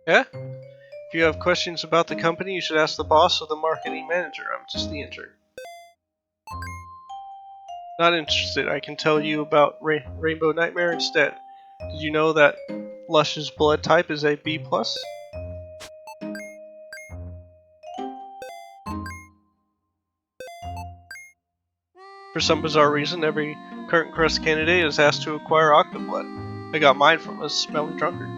Yeah? If you have questions about the company, you should ask the boss or the marketing manager. I'm just the intern. Not interested. I can tell you about Rainbow Nightmare instead. Did you know that Lush's blood type is a B+? For some bizarre reason, every current crest candidate is asked to acquire Octoblood. I got mine from a smelly drunkard.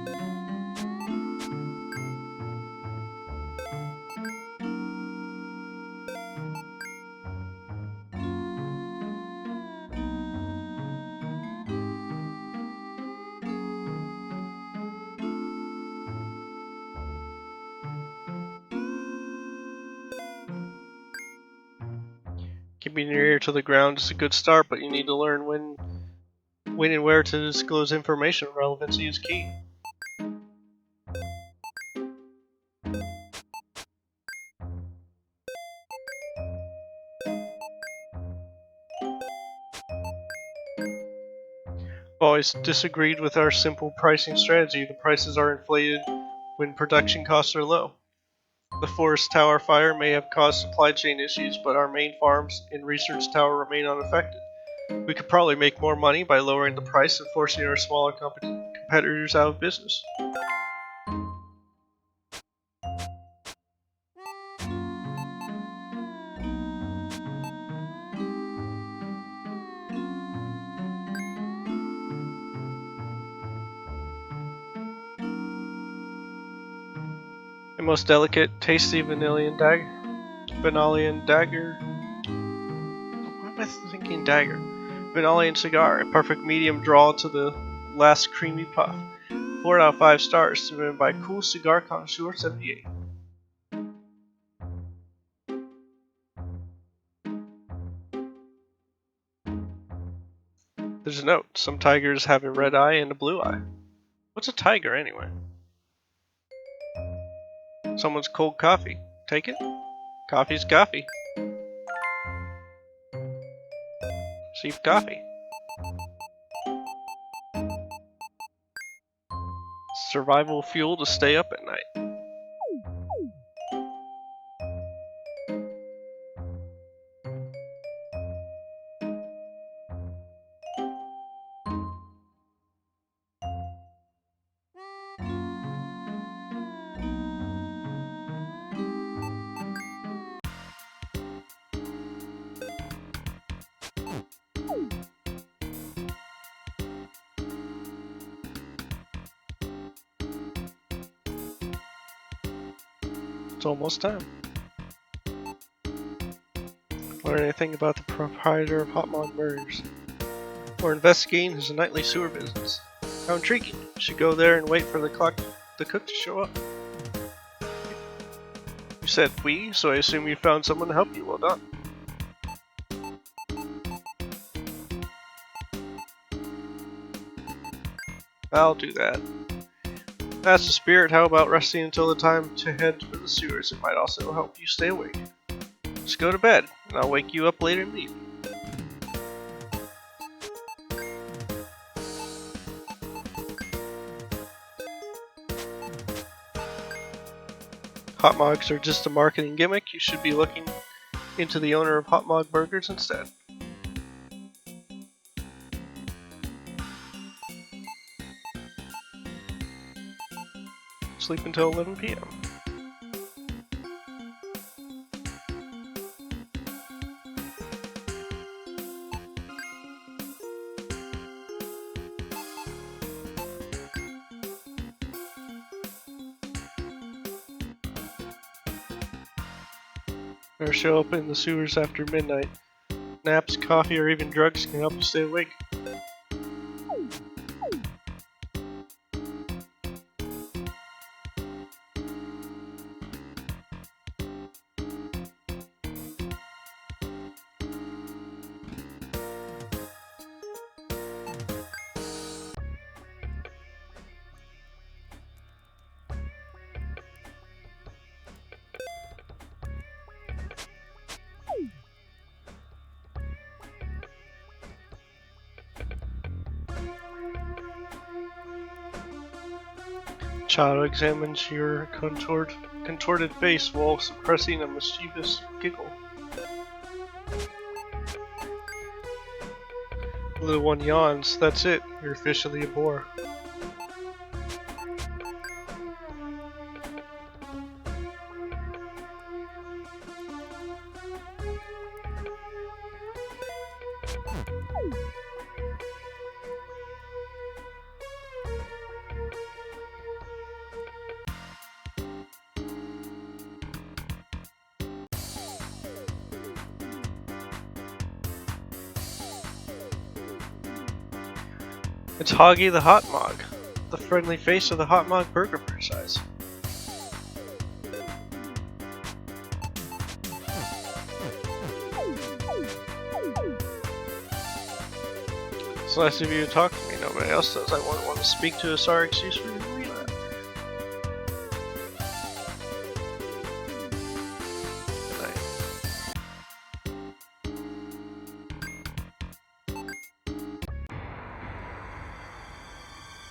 Keeping your ear to the ground is a good start, but you need to learn when and where to disclose information. Relevancy is key. I've always disagreed with our simple pricing strategy. The prices are inflated when production costs are low. The Forest Tower fire may have caused supply chain issues, but our main farms and research tower remain unaffected. We could probably make more money by lowering the price and forcing our smaller competitors out of business. A most delicate, tasty vanillian dagger. Vanillian dagger. Why am I thinking dagger? Vanillian cigar, a perfect medium draw to the last creamy puff. 4 out of 5 stars, submitted by Cool Cigar Connoisseur 78. There's a note. Some tigers have a red eye and a blue eye. What's a tiger anyway? Someone's cold coffee. Take it? Coffee's coffee. Cheap coffee. Survival fuel to stay up at night. It's almost time. Learn anything about the proprietor of Hot Mod Burgers. We're investigating his nightly sewer business. How intriguing. You should go there and wait for the cook to show up. You said we, so I assume you found someone to help you. Well done. I'll do that. That's the spirit. How about resting until the time to head for the sewers? It might also help you stay awake. Just go to bed, and I'll wake you up later in the evening. Hot Mogs are just a marketing gimmick. You should be looking into the owner of Hot Mog Burgers instead. Sleep until 11 p.m. Better show up in the sewers after midnight. naps, coffee, or even drugs can help you stay awake. Child examines your contorted face while suppressing a mischievous giggle. Little one yawns. That's it. You're officially a bore. It's Hoggy the Hot Mog, the friendly face of the Hot Mog burger franchise. It's nice of you to talk to me. Nobody else does. I wouldn't want to speak to a sorry excuse for you to leave that. Good night.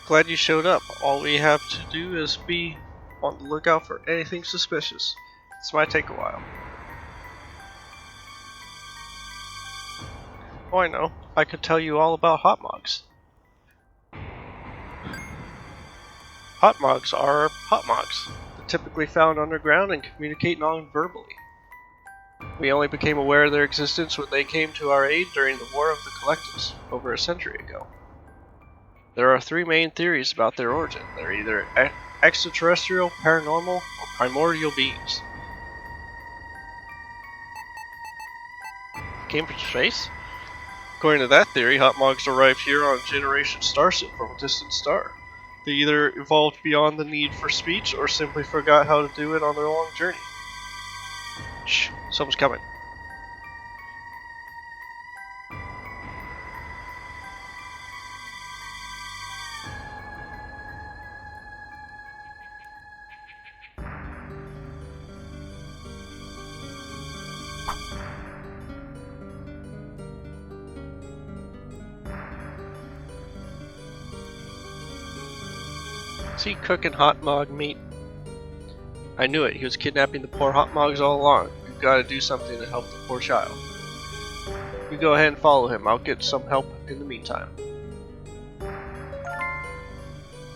Glad you showed up. All we have to do is be on the lookout for anything suspicious. This might take a while. Oh, I know. I could tell you all about hot mogs. Hot mogs are hot mogs. They're typically found underground and communicate non-verbally. We only became aware of their existence when they came to our aid during the War of the Collectives, over a century ago. There are three main theories about their origin. They're either extraterrestrial, paranormal, or primordial beings. Came from space? According to that theory, hot mogs arrived here on a generation starship from a distant star. They either evolved beyond the need for speech or simply forgot how to do it on their long journey. Shh, someone's coming. Is he cooking hot mog meat? I knew it. He was kidnapping the poor hot mogs all along. We've got to do something to help the poor child. You go ahead and follow him. I'll get some help in the meantime. The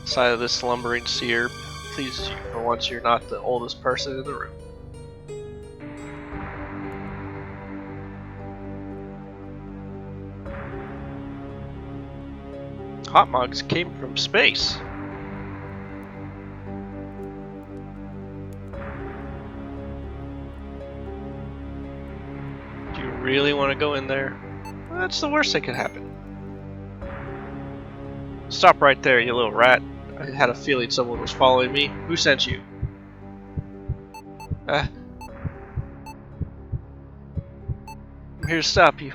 sight of this slumbering seer pleases you. For once, you're not the oldest person in the room. Hot mogs came from space. Really want to go in there? Well, that's the worst that could happen. Stop right there, you little rat. I had a feeling someone was following me. Who sent you? I'm here to stop you.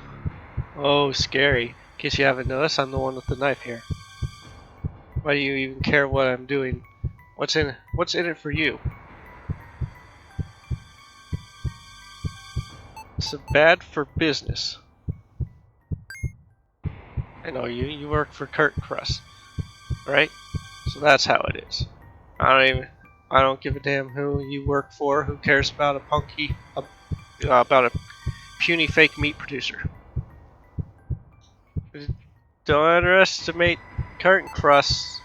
Oh, scary. In case you haven't noticed, I'm the one with the knife here. Why do you even care what I'm doing? What's in it for you? It's bad for business. I know you work for Kurt Krust, right? So that's how it is. I don't give a damn who you work for. Who cares about about a puny fake meat producer? Don't underestimate Kurt Krust.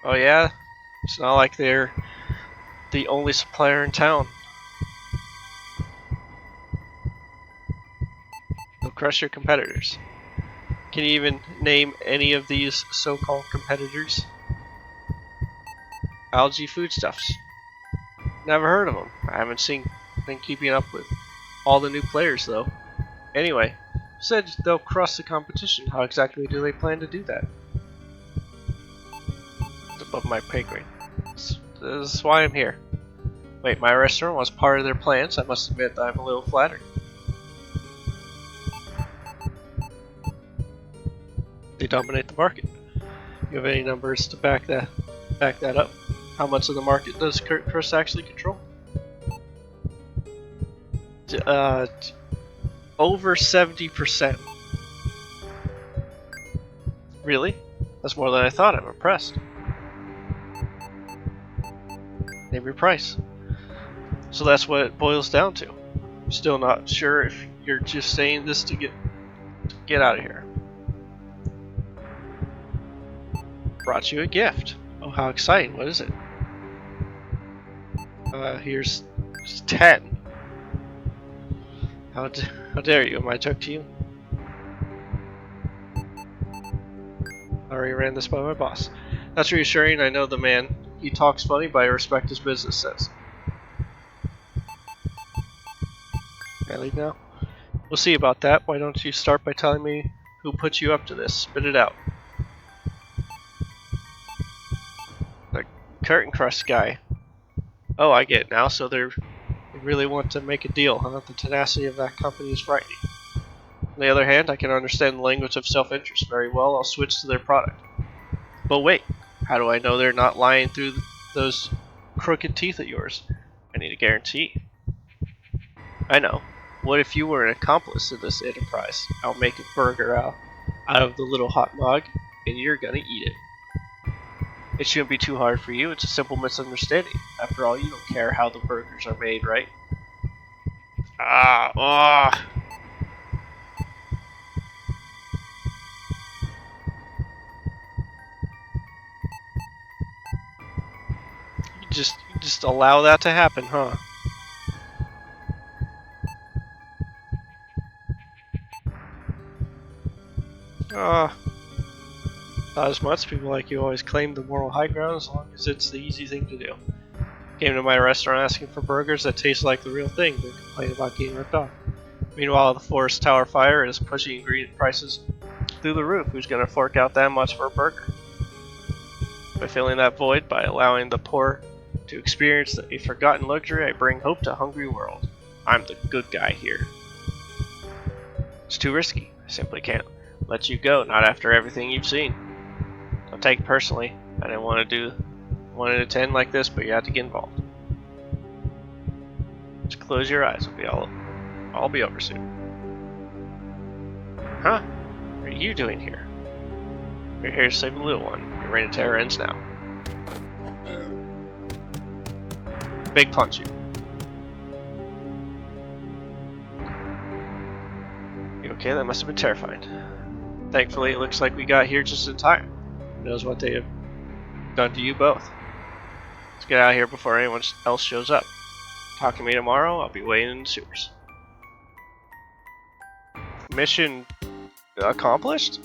Oh yeah, it's not like they're the only supplier in town. They'll crush your competitors. Can you even name any of these so-called competitors? Algae foodstuffs. Never heard of them. I haven't seen been keeping up with all the new players, though. Anyway, you said they'll crush the competition. How exactly do they plan to do that? It's above my pay grade. This is why I'm here. Wait, my restaurant was part of their plans. I must admit that I'm a little flattered. They dominate the market. You have any numbers to back that up? How much of the market does Chris actually control? Over 70%. Really? That's more than I thought. I'm impressed. Name your price. So that's what it boils down to. I'm still not sure if you're just saying this to get out of here. Brought you a gift. Oh, how exciting. What is it? Here's 10. How dare you? Am I a joke to you? I already ran this by my boss. That's reassuring. I know the man. He talks funny, but I respect his business sense. Can I leave now? We'll see about that. Why don't you start by telling me who put you up to this? Spit it out. The curtain crust guy. Oh, I get it now. So they really want to make a deal, huh? The tenacity of that company is frightening. On the other hand, I can understand the language of self-interest very well. I'll switch to their product. But wait, how do I know they're not lying through those crooked teeth of yours? I need a guarantee. I know. What if you were an accomplice in this enterprise? I'll make a burger out of the little hot mug, and you're gonna eat it. It shouldn't be too hard for you. It's a simple misunderstanding. After all, you don't care how the burgers are made, right? You just allow that to happen, huh? Not as much. People like you always claim the moral high ground as long as it's the easy thing to do. Came to my restaurant asking for burgers that taste like the real thing, then complain about getting ripped off. Meanwhile, the Forest Tower Fire is pushing ingredient prices through the roof. Who's gonna fork out that much for a burger? By filling that void, by allowing the poor to experience a forgotten luxury, I bring hope to a hungry world. I'm the good guy here. It's too risky. I simply can't let you go, not after everything you've seen. Don't take it personally. I didn't want to do 1 in 10 like this, but you had to get involved. Just close your eyes. I'll be over soon. Huh? What are you doing here? You're here to save the little one. Your reign of terror ends now. Big punch you. You okay? That must have been terrifying. Thankfully, it looks like we got here just in time. Who knows what they have done to you both. Let's get out of here before anyone else shows up. Talk to me tomorrow. I'll be waiting in the sewers. Mission accomplished?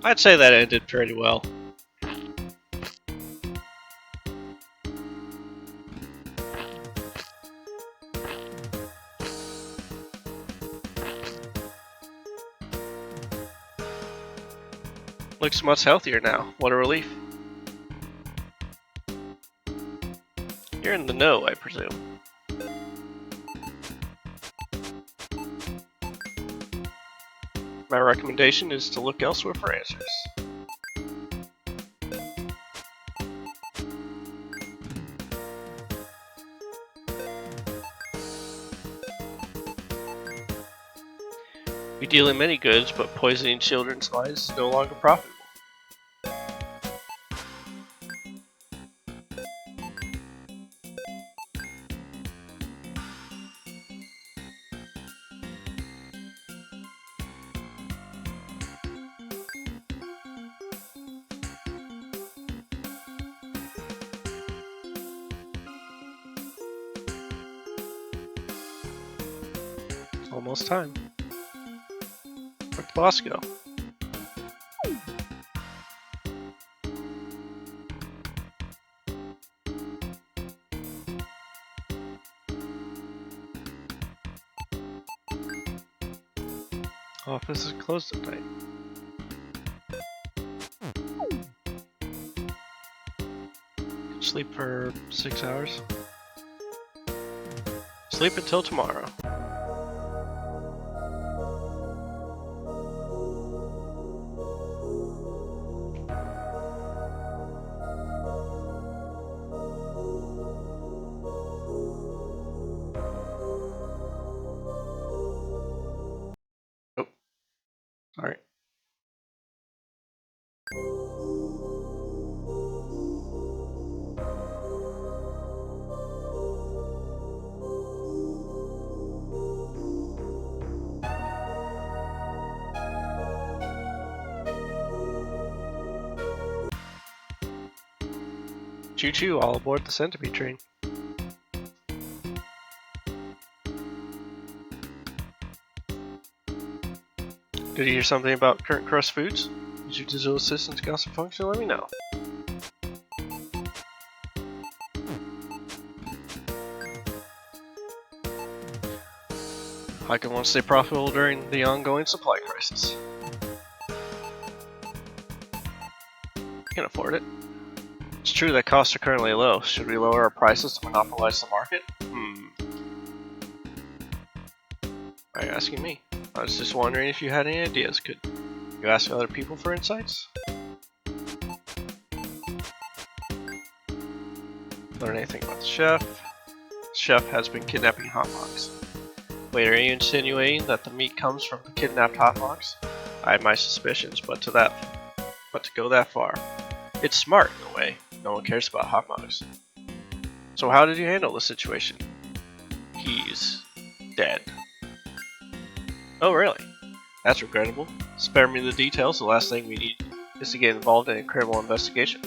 I'd say that ended pretty well. Looks much healthier now. What a relief. You're in the know, I presume. My recommendation is to look elsewhere for answers. We deal in many goods, but poisoning children's lives is no longer profitable. Almost time. the boss go? Office is closed at night. Sleep for 6 hours. Sleep until tomorrow. Oh, sorry. Choo-choo, all aboard the centipede train. Did you hear something about current crust foods? Is your digital assistant's gossip function? Let me know. I can want to stay profitable during the ongoing supply crisis. Can't afford it. It's true that costs are currently low. Should we lower our prices to monopolize the market? Why are you asking me? I was just wondering if you had any ideas. Could you ask other people for insights? Learn anything about the chef? The chef has been kidnapping hot dogs. Wait, are you insinuating that the meat comes from the kidnapped hot dogs? I have my suspicions, but to go that far. It's smart in a way. No one cares about hot dogs. So how did you handle the situation? He's dead. Oh really? That's regrettable. Spare me the details. The last thing we need is to get involved in a criminal investigation.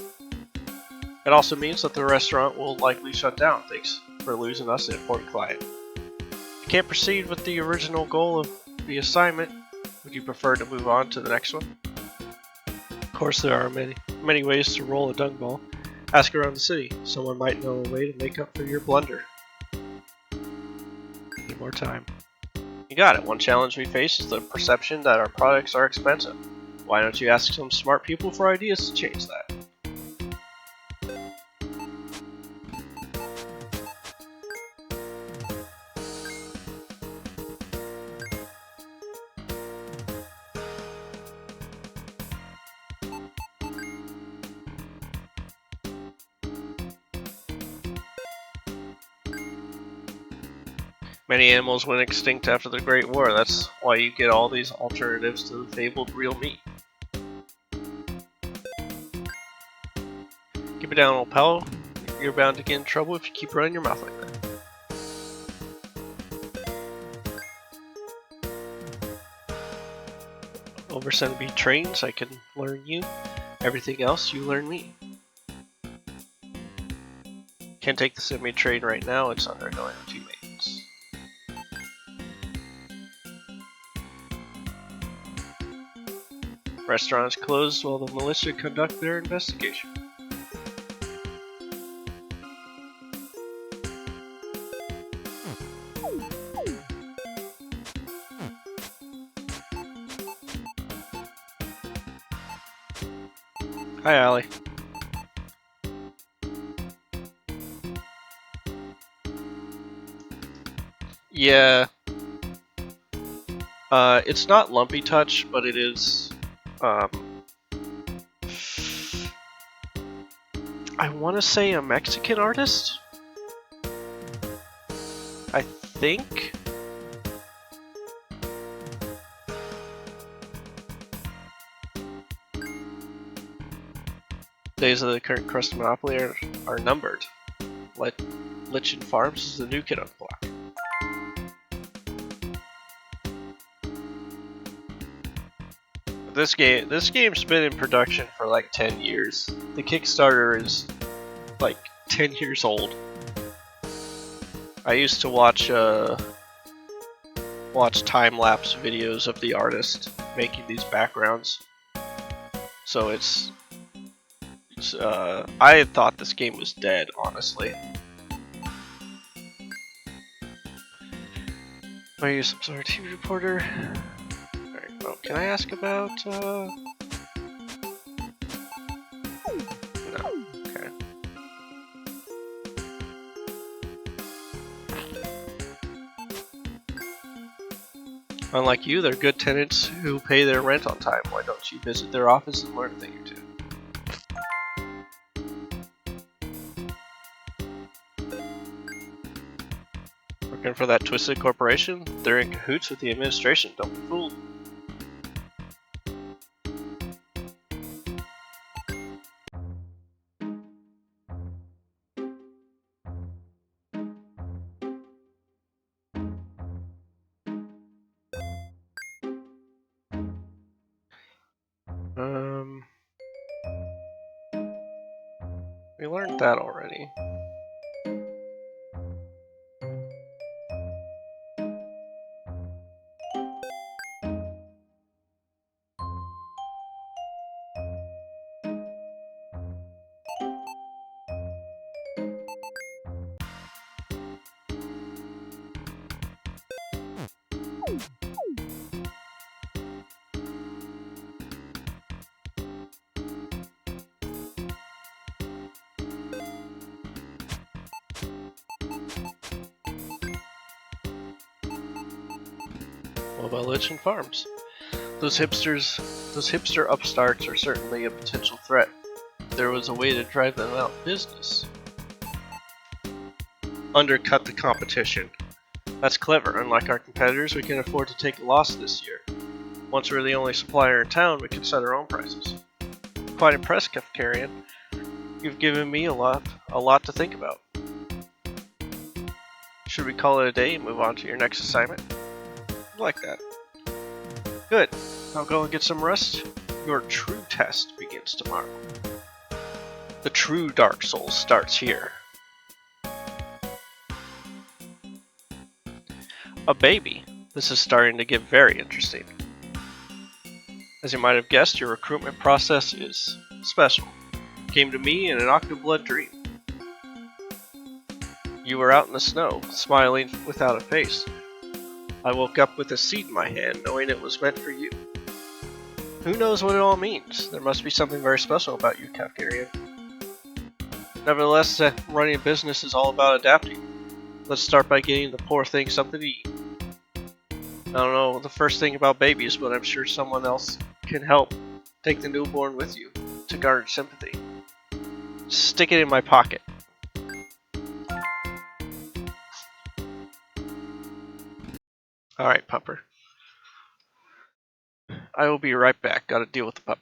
It also means that the restaurant will likely shut down. Thanks for losing us an important client. You can't proceed with the original goal of the assignment. Would you prefer to move on to the next one? Of course there are many ways to roll a dung ball. Ask around the city. Someone might know a way to make up for your blunder. Need more time. You got it. One challenge we face is the perception that our products are expensive. Why don't you ask some smart people for ideas to change that? Many animals went extinct after the Great War. That's why you get all these alternatives to the fabled real meat. Keep it down, old pal. You're bound to get in trouble if you keep running your mouth like that. Over centipede trains, I can learn you. Everything else, you learn me. Can't take the centipede train right now. It's undergoing a few maintenance. Restaurant is closed while the militia conduct their investigation. Hi, Allie. Yeah. It's not Lumpy Touch, but it is. I want to say a Mexican artist. I think. Days of the current crust monopoly are numbered. Lichen Farms is the new kid on the block. This game's been in production for like 10 years. The Kickstarter is like 10 years old. I used to watch time-lapse videos of the artist making these backgrounds. So I had thought this game was dead, honestly. Are you some sort of TV reporter? Alright, well, can I ask about, No, okay. Unlike you, they're good tenants who pay their rent on time. Why don't you visit their office and learn a thing or two? Working for that twisted corporation? They're in cahoots with the administration, don't be fooled. We learned that already. Mobile Legend Farms. Those hipster upstarts are certainly a potential threat. If there was a way to drive them out of business. Undercut the competition. That's clever. Unlike our competitors, we can afford to take a loss this year. Once we're the only supplier in town, we can set our own prices. Quite impressed, Kefkarian. You've given me a lot to think about. Should we call it a day and move on to your next assignment? I like that. Good. I'll go and get some rest. Your true test begins tomorrow. The true Dark Souls starts here. A baby. This is starting to get very interesting. As you might have guessed, your recruitment process is special. It came to me in an Octoblood dream. You were out in the snow, smiling without a face. I woke up with a seed in my hand, knowing it was meant for you. Who knows what it all means? There must be something very special about you, Kefkarian. Nevertheless, running a business is all about adapting. Let's start by getting the poor thing something to eat. I don't know the first thing about babies, but I'm sure someone else can help. Take the newborn with you to garner sympathy. Stick it in my pocket. Alright, pupper. I will be right back. Gotta deal with the pupper.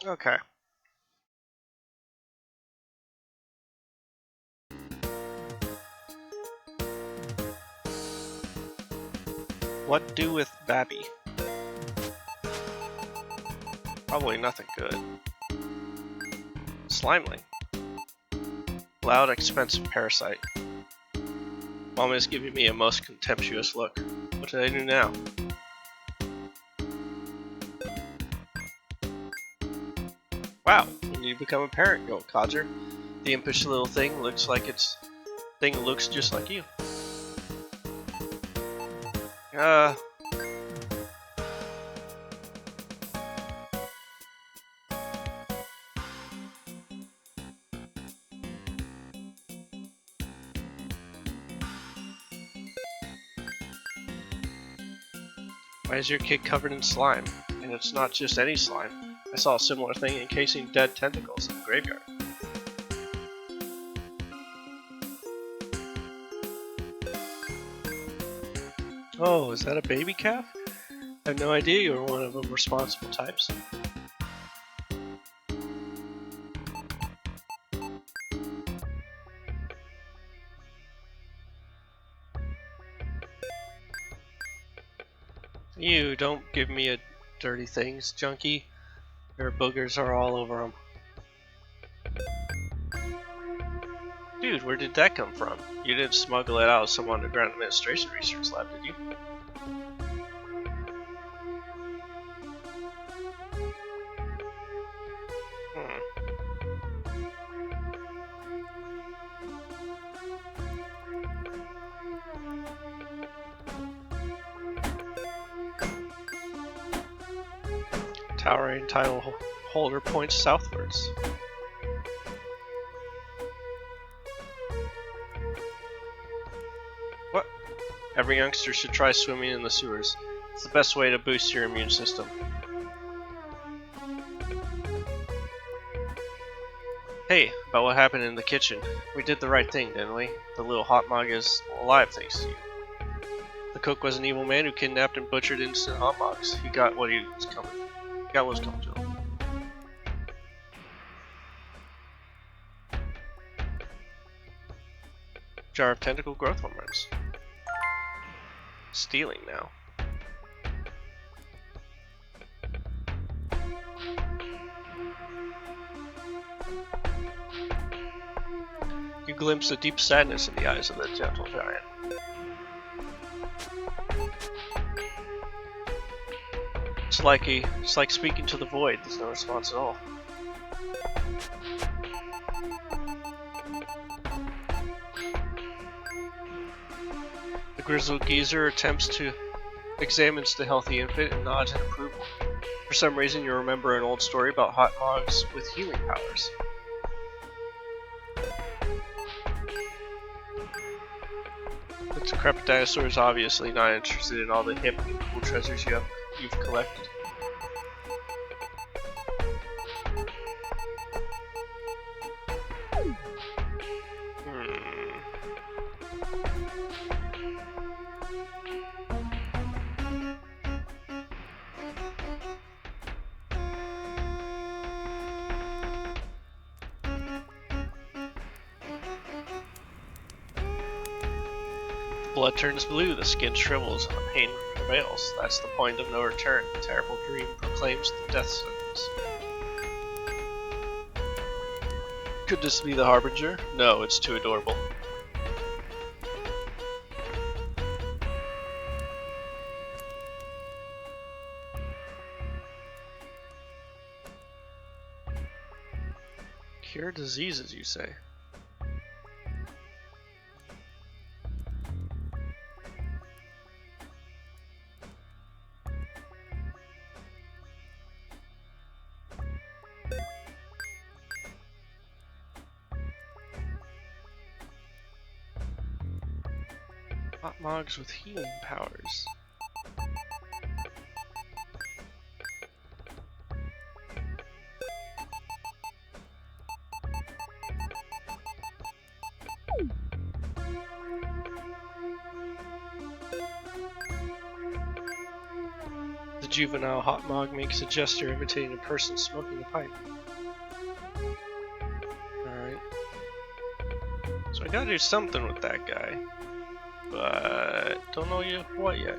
Okay. What do with Babby? Probably nothing good. Slimeling. Loud, expensive parasite. Mom is giving me a most contemptuous look. What did I do now? Wow, when you become a parent, you old codger. The impish little thing looks just like you. Uh, Why is your kid covered in slime? And it's not just any slime. I saw a similar thing encasing dead tentacles in the graveyard. Oh, is that a baby calf? I had no idea you were one of them responsible types. You don't give me a dirty things, junkie. Your boogers are all over them. Dude, where did that come from? You didn't smuggle it out of some underground administration research lab, did you? Towering title holder points southwards. What? Every youngster should try swimming in the sewers. It's the best way to boost your immune system. Hey, about what happened in the kitchen. We did the right thing, didn't we? The little hot mug is alive thanks to you. The cook was an evil man who kidnapped and butchered innocent hot mugs. He got what was coming to him. Jar of tentacle growth hormones. Stealing now. You glimpse a deep sadness in the eyes of the gentle giant. It's like speaking to the void. There's no response at all. The grizzled geezer examines the healthy infant and nods in approval. For some reason, you remember an old story about hot mugs with healing powers. The decrepit dinosaur is obviously not interested in all the hip and cool treasures you've collected. Blood turns blue, the skin shrivels, and the pain prevails. That's the point of no return. The terrible dream proclaims the death sentence. Could this be the Harbinger? No, it's too adorable. Cure diseases, you say? Hot mugs with healing powers. The juvenile hotmog makes a gesture imitating a person smoking a pipe. Alright. So I gotta do something with that guy. But don't know yet what yet.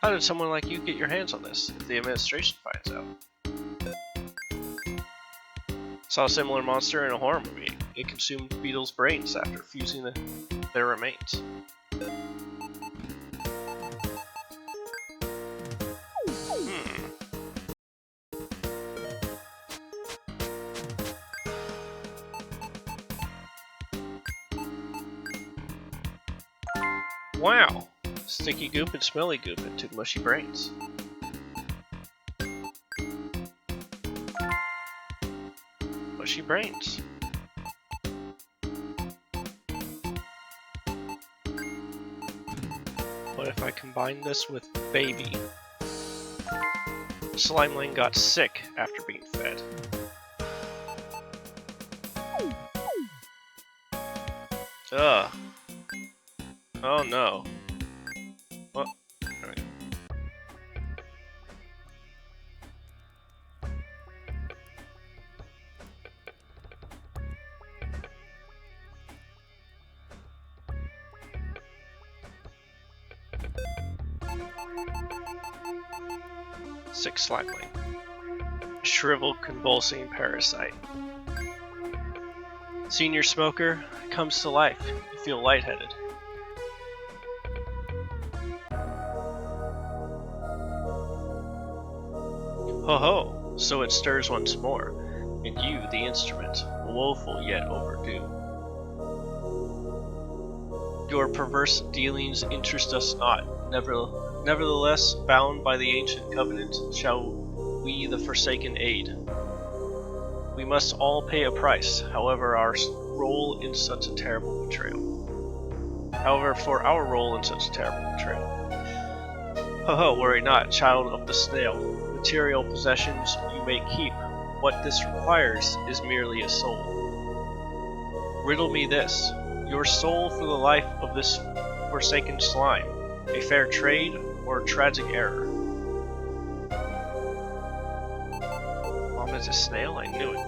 How did someone like you get your hands on this if the administration finds out? Saw a similar monster in a horror movie. It consumed beetles' brains after fusing their remains. Wow! Sticky goop and smelly goop into mushy brains. Mushy brains. What if I combine this with baby? Slimeling got sick after being fed. Ugh. Oh no. What? There we go. Sick slimeling. Shriveled, convulsing parasite. Senior smoker comes to life. You feel lightheaded. Ho ho! So it stirs once more, and you, the instrument, woeful yet overdue. Your perverse dealings interest us not. Nevertheless, bound by the ancient covenant, shall we the Forsaken aid. We must all pay a price, however, our role in such a terrible betrayal. For our role in such a terrible betrayal. Ho ho, worry not, child of the snail. Material possessions you may keep. What this requires is merely a soul. Riddle me this. Your soul for the life of this forsaken slime. A fair trade or a tragic error? Mom is a snail? I knew it.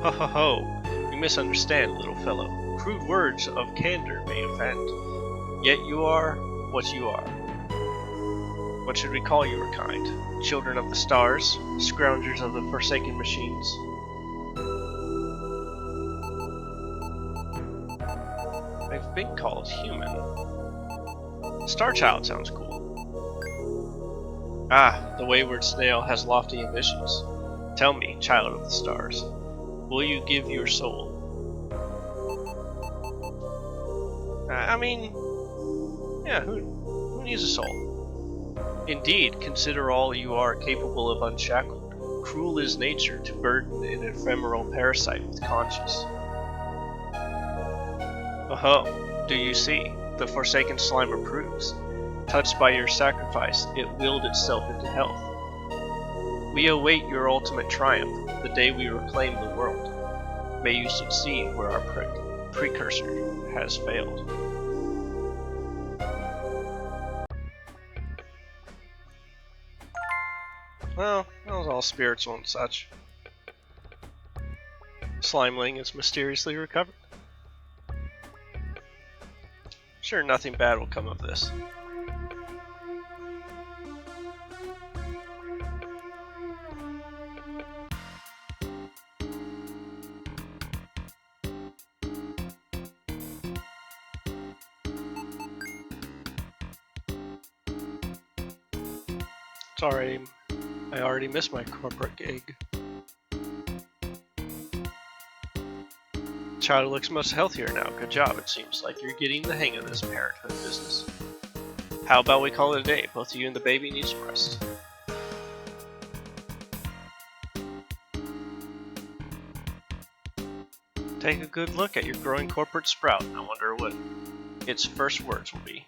Ho ho ho. You misunderstand, little fellow. Crude words of candor may offend. Yet you are what you are. What should we call your kind? Children of the stars? Scroungers of the forsaken machines? I've been called human. Starchild sounds cool. Ah, the wayward snail has lofty ambitions. Tell me, child of the stars, will you give your soul? I mean, yeah, who needs a soul? Indeed, consider all you are capable of unshackled. Cruel is nature to burden an ephemeral parasite with conscience. Oh, do you see? The forsaken slime approves. Touched by your sacrifice, it willed itself into health. We await your ultimate triumph, the day we reclaim the world. May you succeed where our precursor has failed. Well, that was all spiritual and such. Slimeling is mysteriously recovered. Sure, nothing bad will come of this. Sorry, I already missed my corporate gig. Child looks much healthier now. Good job. It seems like you're getting the hang of this parenthood business. How about we call it a day? Both you and the baby need some rest. Take a good look at your growing corporate sprout. I wonder what its first words will be.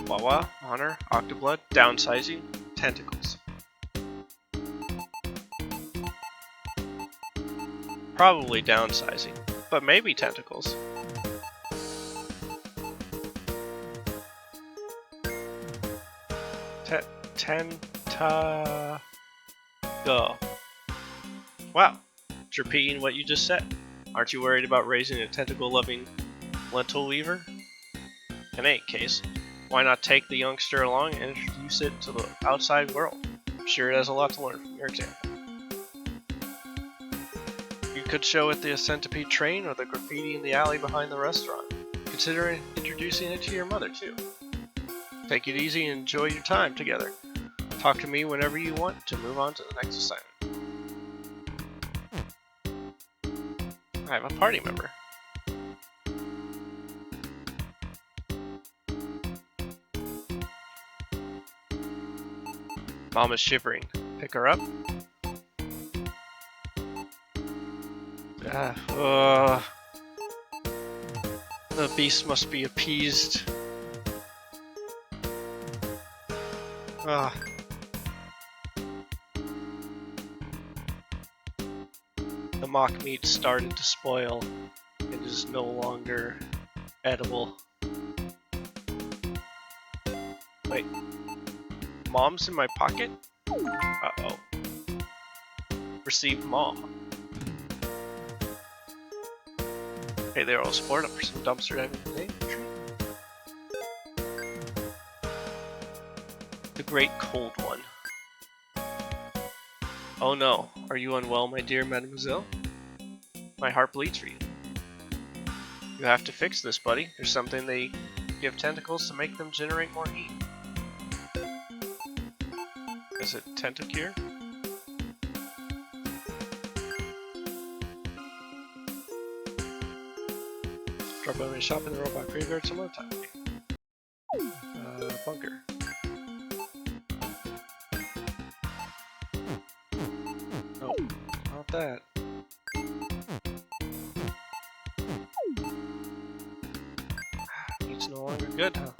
Wawa, honor, octoblood, downsizing. tentacles. Probably downsizing, but maybe tentacles. Tentago. Wow, it's repeating what you just said. Aren't you worried about raising a tentacle-loving lentil weaver? In any case, why not take the youngster along and introduce it to the outside world? I'm sure it has a lot to learn from your example. You could show it the centipede train or the graffiti in the alley behind the restaurant. Consider introducing it to your mother, too. Take it easy and enjoy your time together. Talk to me whenever you want to move on to the next assignment. I have a party member. Mom is shivering. Pick her up. The beast must be appeased. The mock meat started to spoil and is no longer edible. Wait. Mom's in my pocket? Uh-oh. Receive mom. Hey there, old sport. Up for some dumpster diving today. The great cold one. Oh no, are you unwell, my dear mademoiselle? My heart bleeds for you. You have to fix this, buddy. There's something they give tentacles to make them generate more heat. Is it Tentacure? Drop by my shop in the robot graveyard some other time. Bunker. Nope, not that. It's no longer good, huh?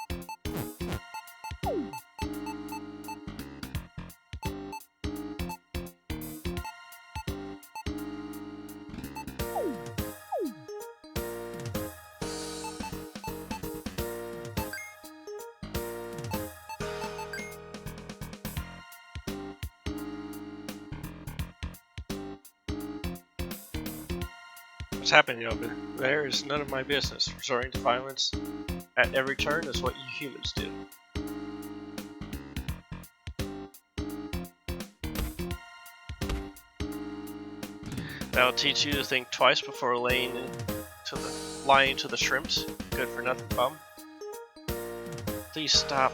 What's happening over there is none of my business. Resorting to violence at every turn is what you humans do. That'll teach you to think twice before lying to the shrimps. Good for nothing bum. Please stop.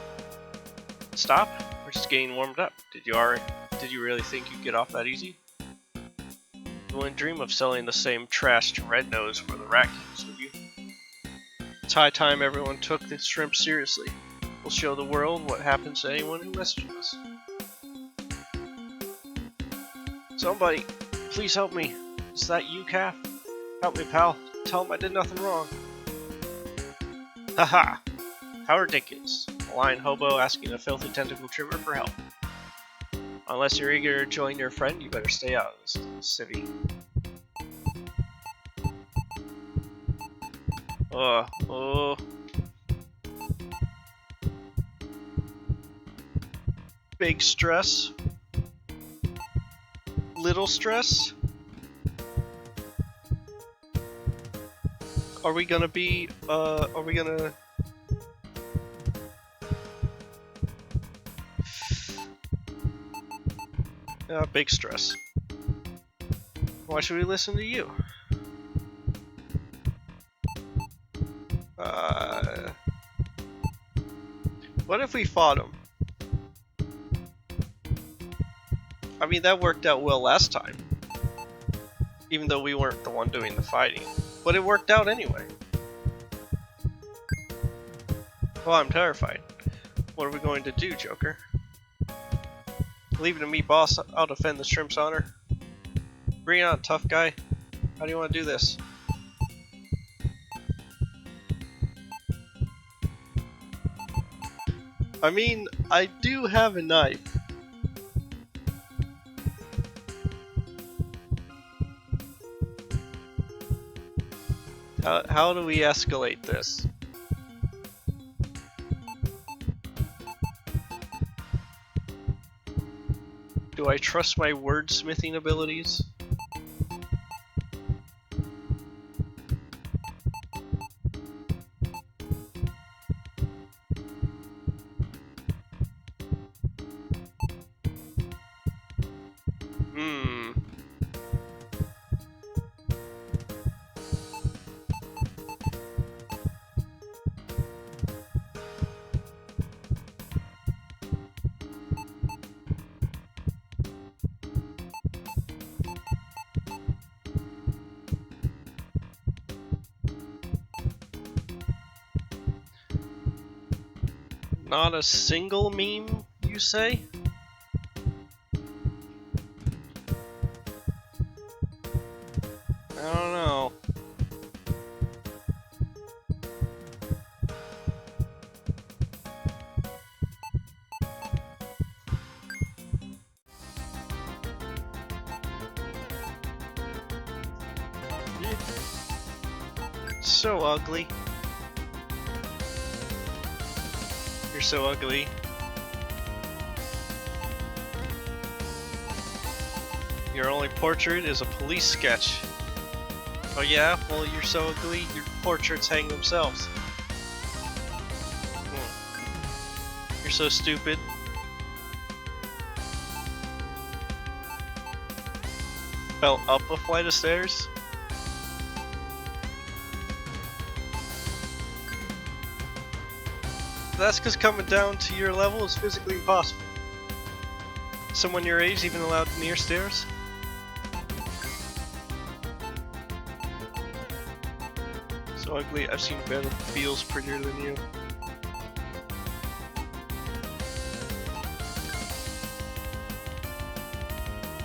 Stop? We're just getting warmed up. Did you really think you'd get off that easy? You wouldn't dream of selling the same trash to Red Nose for the Rat Kings, would you? It's high time everyone took the shrimp seriously. We'll show the world what happens to anyone who messes with us. Somebody, please help me. Is that you, Calf? Help me, pal. Tell him I did nothing wrong. Haha! How ridiculous. A lying hobo asking a filthy tentacle trimmer for help. Unless you're eager to join your friend, you better stay out of this city. Oh. Big stress. Little stress. Are we gonna big stress. Why should we listen to you? What if we fought him? I mean, that worked out well last time. Even though we weren't the one doing the fighting. But it worked out anyway. Well, I'm terrified. What are we going to do, Joker? Leave it to me, boss. I'll defend the shrimp's honor. Bring it on, tough guy. How do you want to do this? I mean, I do have a knife. How do we escalate this? Do I trust my wordsmithing abilities? Hmm. Not a single meme, you say? I don't know. So ugly. You're so ugly. Your only portrait is a police sketch. Oh yeah? Well, you're so ugly, your portraits hang themselves. You're so stupid. Fell up a flight of stairs? That's because coming down to your level is physically impossible. Someone your age even allowed near stairs? So ugly, I've seen better feels prettier than you.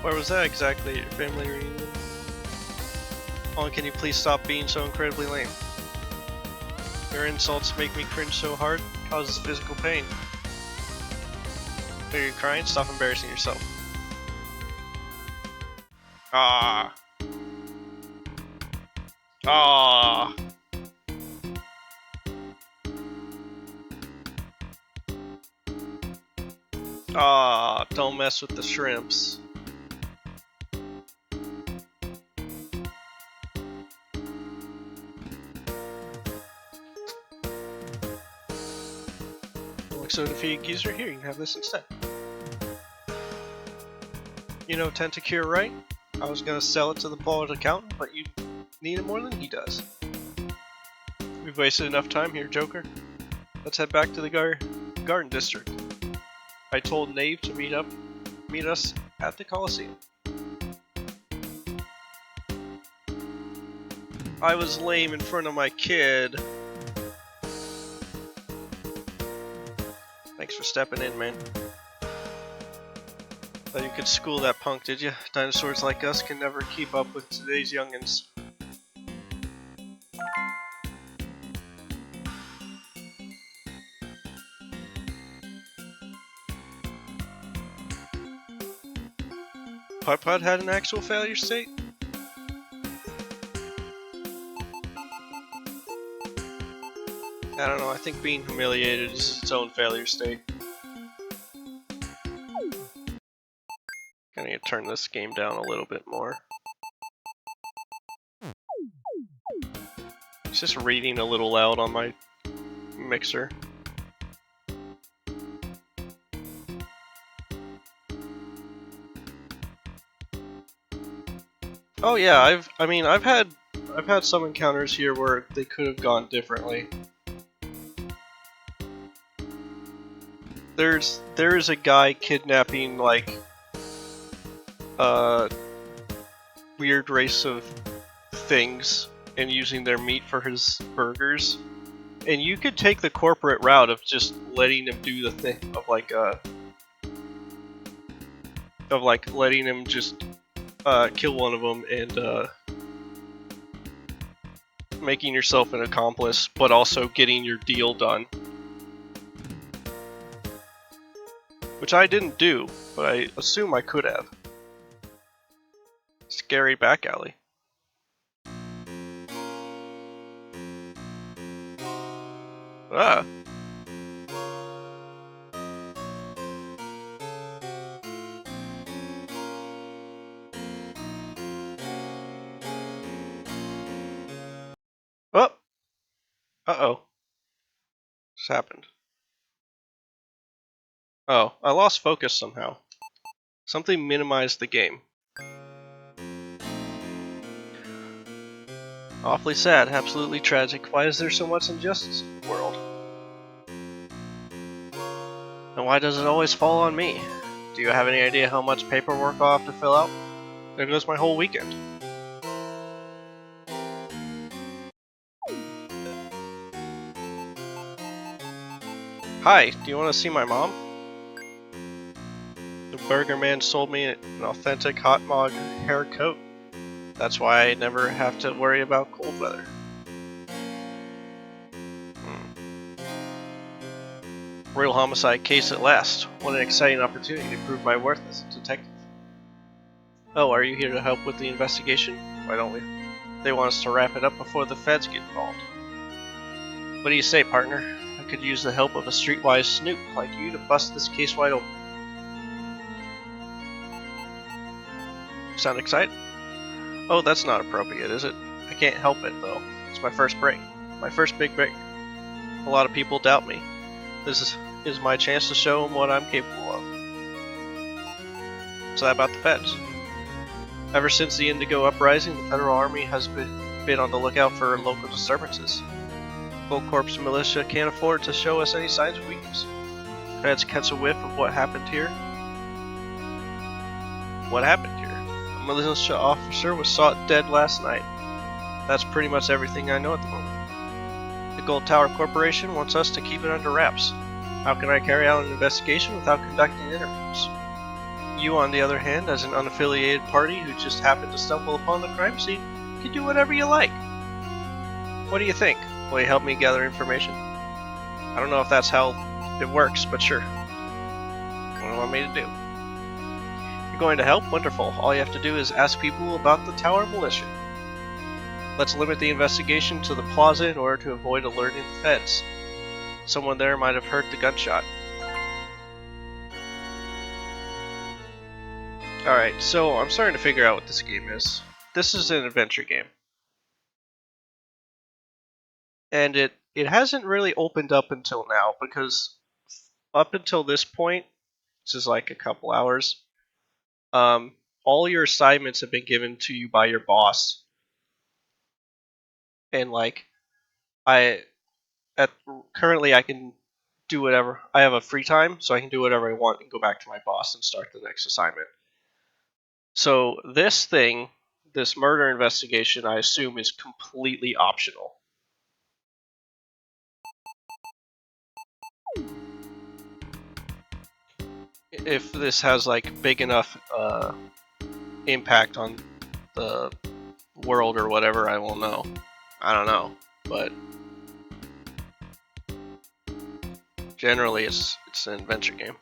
Where was that exactly? Your family reunion? Oh, can you please stop being so incredibly lame? Your insults make me cringe so hard, it causes physical pain. Are you crying? Stop embarrassing yourself. Ah. Ah. Ah, don't mess with the shrimps. Like so defeated user, here you can have this instead. You know Tentacure, right? I was gonna sell it to the bald accountant, but you need it more than he does. We've wasted enough time here, Joker. Let's head back to the Garden District. I told Nave to meet us at the Coliseum. I was lame in front of my kid. Thanks for stepping in, man. Thought you could school that punk, did you? Dinosaurs like us can never keep up with today's youngins. Putt-Putt had an actual failure state? I don't know, I think being humiliated is its own failure state. Gonna turn this game down a little bit more. It's just reading a little loud on my mixer. Oh yeah, I've had some encounters here where they could have gone differently. There is a guy kidnapping like a weird race of things and using their meat for his burgers. And you could take the corporate route of just letting him do the thing of letting him just kill one of them and making yourself an accomplice, but also getting your deal done. Which I didn't do, but I assume I could have. Scary back alley. Ah. Oh. Uh-oh. What's happened? Oh, I lost focus somehow. Something minimized the game. Awfully sad, absolutely tragic. Why is there so much injustice in the world? And why does it always fall on me? Do you have any idea how much paperwork I'll have to fill out? There goes my whole weekend. Hi, do you want to see my mom? The burger man sold me an authentic hot mug hair coat. That's why I never have to worry about cold weather. Real homicide case at last. What an exciting opportunity to prove my worth as a detective. Oh, are you here to help with the investigation? Why don't we? They want us to wrap it up before the feds get involved. What do you say, partner? I could use the help of a streetwise snoop like you to bust this case wide open. Sound excited? Oh, that's not appropriate, is it? I can't help it, though. It's my first break. My first big break. A lot of people doubt me. This is my chance to show them what I'm capable of. So that about the feds. Ever since the Indigo Uprising, the Federal Army has been on the lookout for local disturbances. Full Corps militia can't afford to show us any signs of weakness. Feds catch a whiff of what happened here. What happened here? A militia officer was shot dead last night. That's pretty much everything I know at the moment. The Gold Tower Corporation wants us to keep it under wraps. How can I carry out an investigation without conducting interviews? You, on the other hand, as an unaffiliated party who just happened to stumble upon the crime scene, can do whatever you like. What do you think? Will you help me gather information? I don't know if that's how it works, but sure. What do you want me to do? You're going to help? Wonderful. All you have to do is ask people about the Tower Militia. Let's limit the investigation to the plaza in order to avoid alerting the feds. Someone there might have heard the gunshot. Alright, so I'm starting to figure out what this game is. This is an adventure game. And it hasn't really opened up until now, because up until this point, which is like a couple hours, all your assignments have been given to you by your boss. And like, I at currently I can do whatever. I have a free time, so I can do whatever I want and go back to my boss and start the next assignment. So this murder investigation, I assume is completely optional. If this has like big enough impact on the world or whatever, I will know. I don't know, but generally it's an adventure game.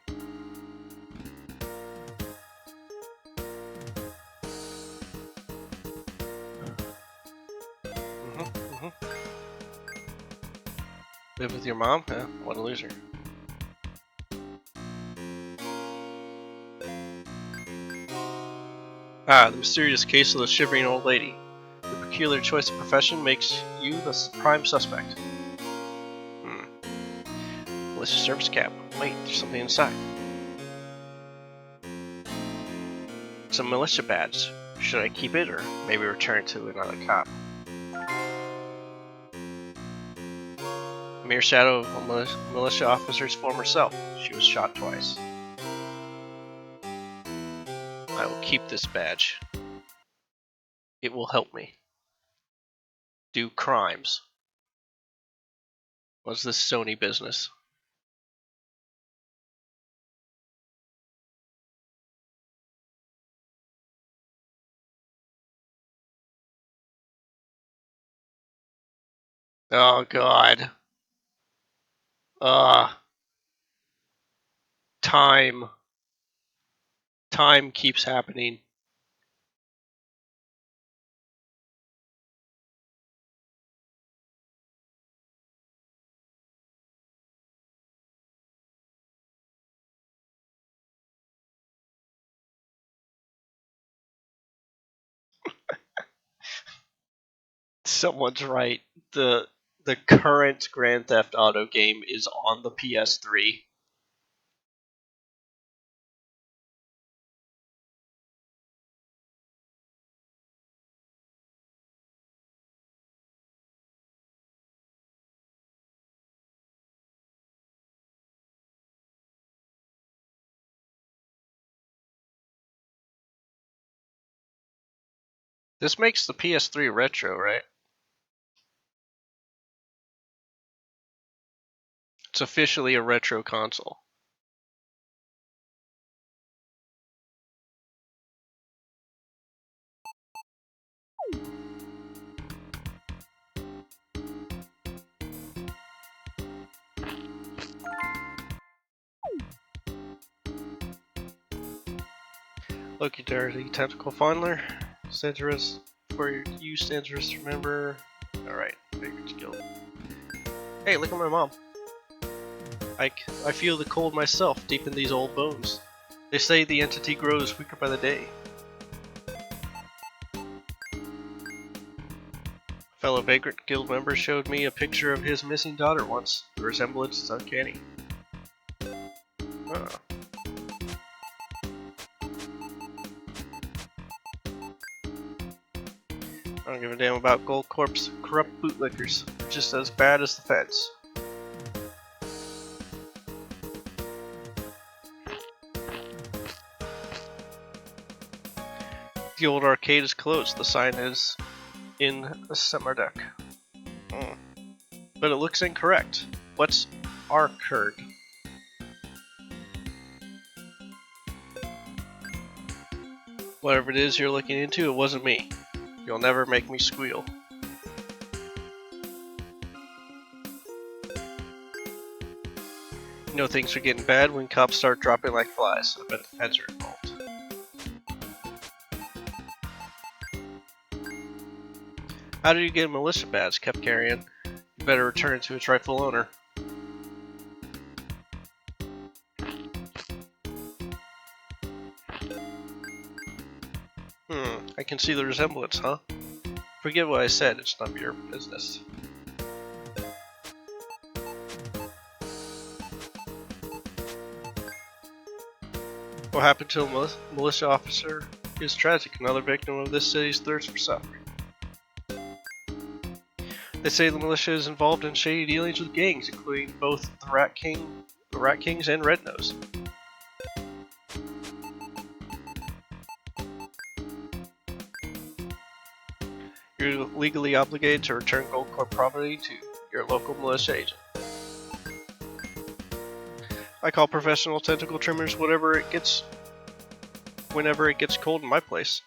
Mm-hmm. Live with your mom? Yeah, what a loser. Ah, the mysterious case of the shivering old lady. Your peculiar choice of profession makes you the prime suspect. Militia service cap. Wait, there's something inside. It's a militia badge. Should I keep it or maybe return it to another cop? A mere shadow of a militia officer's former self. She was shot twice. I will keep this badge. It will help me do crimes. What's this Sony business? Oh god. Uh time. Time keeps happening. Someone's right. The current Grand Theft Auto game is on the PS3. This makes the PS3 retro, right? It's officially a retro console. Loki Dirty Tentacle Fondler. Dangerous for your use, dangerous, remember. Alright, Vagrant's Guild. Hey, look at my mom. I feel the cold myself deep in these old bones. They say the entity grows weaker by the day. A fellow Vagrant Guild member showed me a picture of his missing daughter once. The resemblance is uncanny. Huh. I don't give a damn about Gold Corp's corrupt bootlickers. They're just as bad as the feds. The old arcade is closed. The sign is in the summer deck. But it looks incorrect. What's arcade? Whatever it is you're looking into, it wasn't me. You'll never make me squeal. You know things are getting bad when cops start dropping like flies. I bet the feds are involved. How did you get a militia badge? Kept carrying. You better return it to its rightful owner. I can see the resemblance, huh? Forget what I said, it's none of your business. What happened to a militia officer is tragic, another victim of this city's thirst for suffering. They say the militia is involved in shady dealings with gangs, including both the Rat Kings and Red Nose. You're legally obligated to return Gold Corp property to your local militia agent. I call professional tentacle trimmers whenever it gets cold in my place.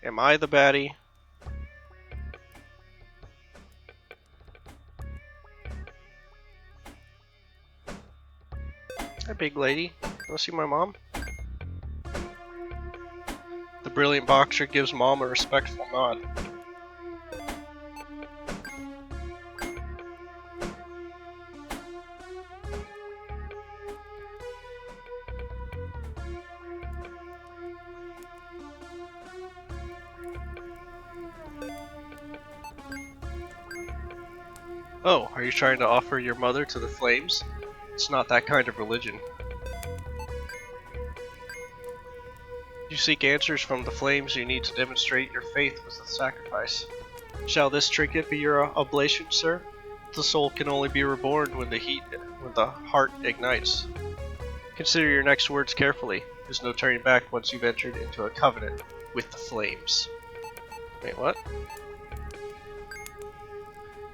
Am I the baddie? Hi, big lady. Wanna see my mom? The brilliant boxer gives mom a respectful nod. Oh, are you trying to offer your mother to the flames? It's not that kind of religion. You seek answers from the flames, you need to demonstrate your faith with the sacrifice. Shall this trinket be your oblation, sir? The soul can only be reborn when the heart ignites. Consider your next words carefully. There's no turning back once you've entered into a covenant with the flames. Wait, what?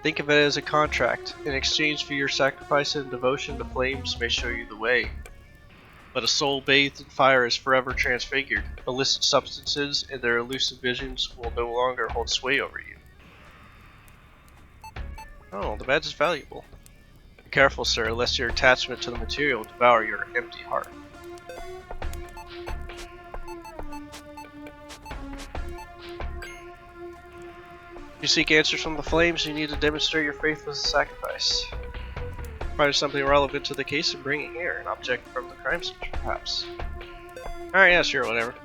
Think of it as a contract. In exchange for your sacrifice and devotion, the flames may show you the way. But a soul bathed in fire is forever transfigured. Illicit substances and their elusive visions will no longer hold sway over you. Oh, the badge is valuable. Be careful, sir, lest your attachment to the material devour your empty heart. If you seek answers from the flames, you need to demonstrate your faith with a sacrifice. Find something relevant to the case and bring it here. An object from the crime scene, perhaps. Alright, yeah, sure, whatever.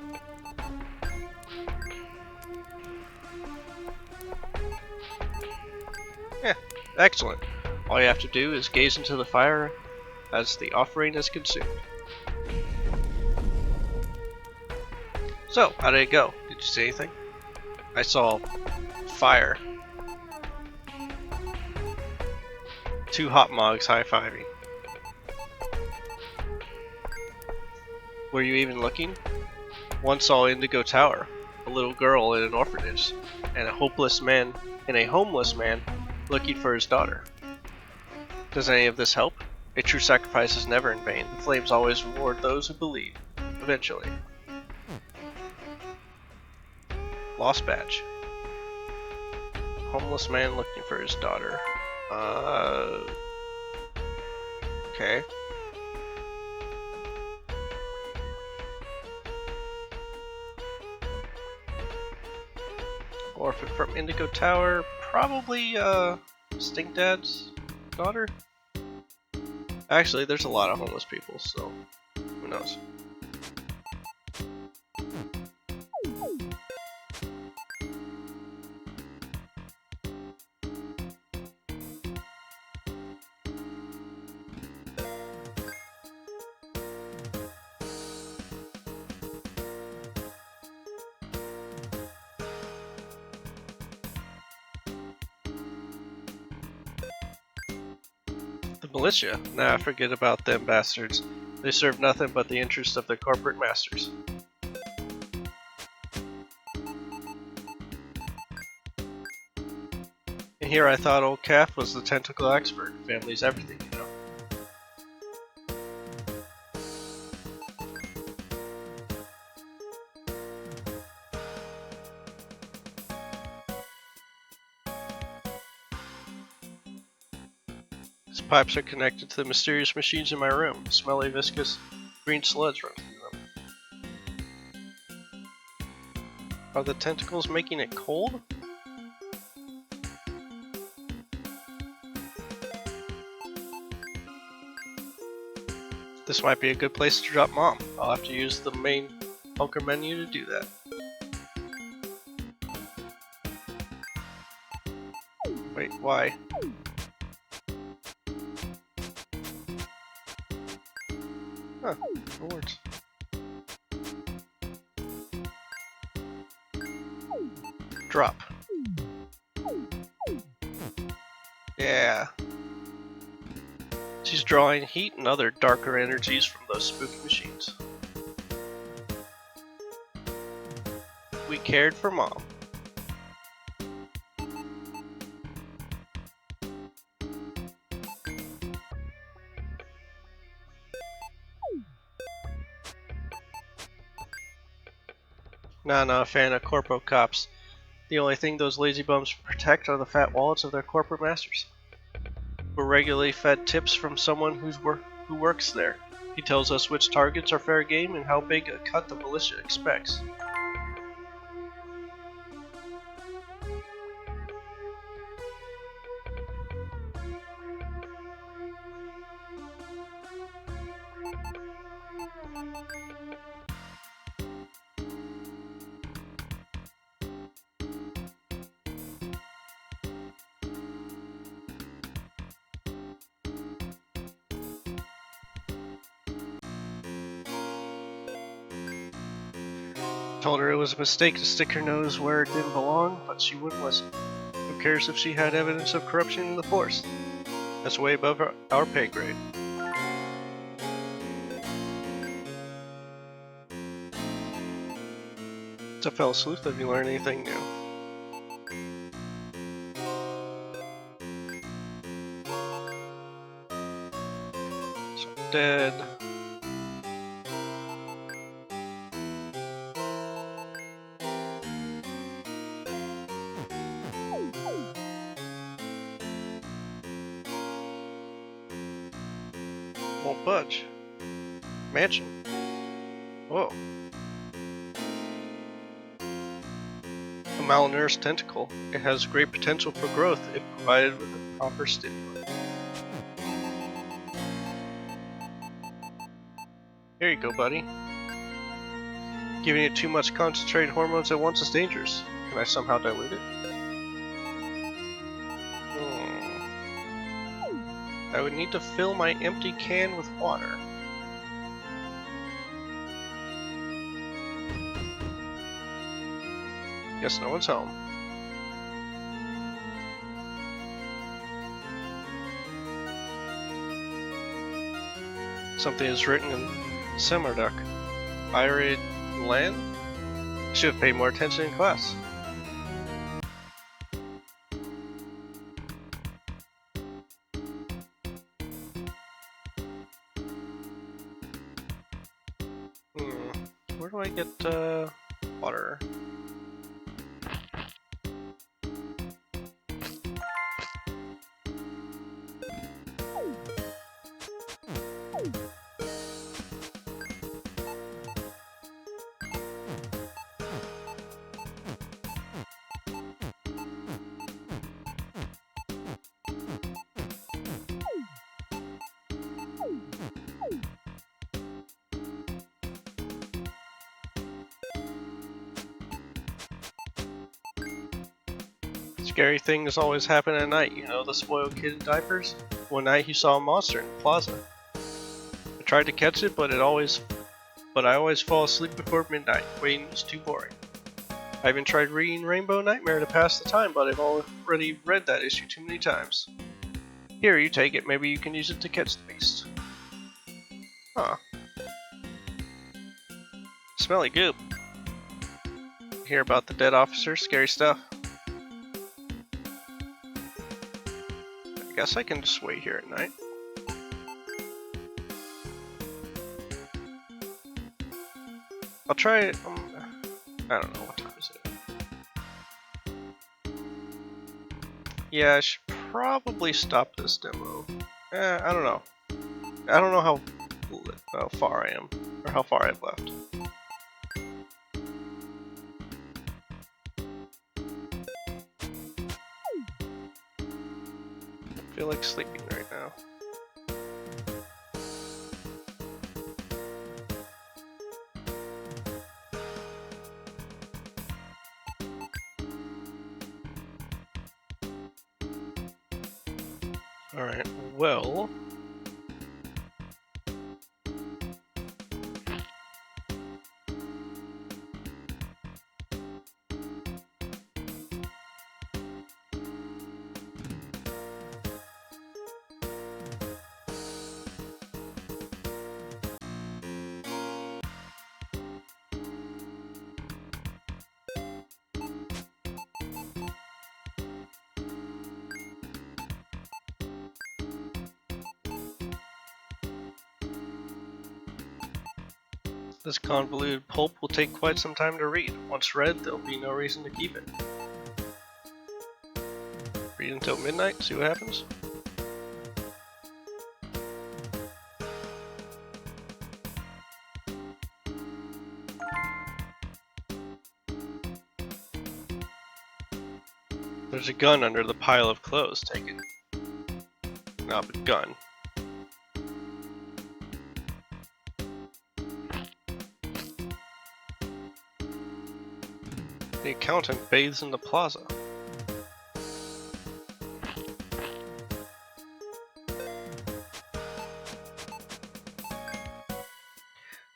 Yeah, excellent. All you have to do is gaze into the fire as the offering is consumed. So, how did it go? Did you see anything? I saw fire. 2 hot mogs high-fiving. Were you even looking? One saw Indigo Tower, a little girl in an orphanage, and a homeless man looking for his daughter. Does any of this help? A true sacrifice is never in vain. The flames always reward those who believe. Eventually. Lost badge. Homeless man looking for his daughter. Okay. Orphan from Indigo Tower. Probably, Stink Dad's daughter? Actually, there's a lot of homeless people, so who knows? The militia? Nah, forget about them bastards. They serve nothing but the interests of their corporate masters. And here I thought old Calf was the tentacle expert. Family's everything, you know. These pipes are connected to the mysterious machines in my room. Smelly, viscous, green sludge run through them. Are the tentacles making it cold? This might be a good place to drop Mom. I'll have to use the main bunker menu to do that. Wait, why? Huh, rewards. Drop. Yeah. She's drawing heat and other darker energies from those spooky machines. We cared for Mom. Not a fan of corpo cops. The only thing those lazy bums protect are the fat wallets of their corporate masters. We're regularly fed tips from someone who works there. He tells us which targets are fair game and how big a cut the militia expects. Told her it was a mistake to stick her nose where it didn't belong, but she wouldn't listen. Who cares if she had evidence of corruption in the force? That's way above our pay grade. So, fellow sleuth, have you learned anything new? So, dead. Won't budge. Mansion. Whoa. A malnourished tentacle. It has great potential for growth if provided with a proper stimulant. Here you go, buddy. Giving it too much concentrated hormones at once is dangerous. Can I somehow dilute it? I would need to fill my empty can with water. Guess no one's home. Something is written in Semarduck. Irid land? Should have paid more attention in class. Where do I get water? Scary things always happen at night, you know, the spoiled kid in diapers? One night he saw a monster in the plaza. I tried to catch it, but I always fall asleep before midnight. Waiting was too boring. I even tried reading Rainbow Nightmare to pass the time, but I've already read that issue too many times. Here, you take it. Maybe you can use it to catch the beast. Huh. Smelly goop. Hear about the dead officer? Scary stuff. I guess I can just wait here at night. I'll try it. I don't know, what time is it? Yeah, I should probably stop this demo. I don't know. I don't know how far I am, or how far I've left. I feel like sleeping right now. Alright, well... This convoluted pulp will take quite some time to read. Once read, there'll be no reason to keep it. Read until midnight, see what happens. There's a gun under the pile of clothes, take it. Not a gun. The accountant bathes in the plaza.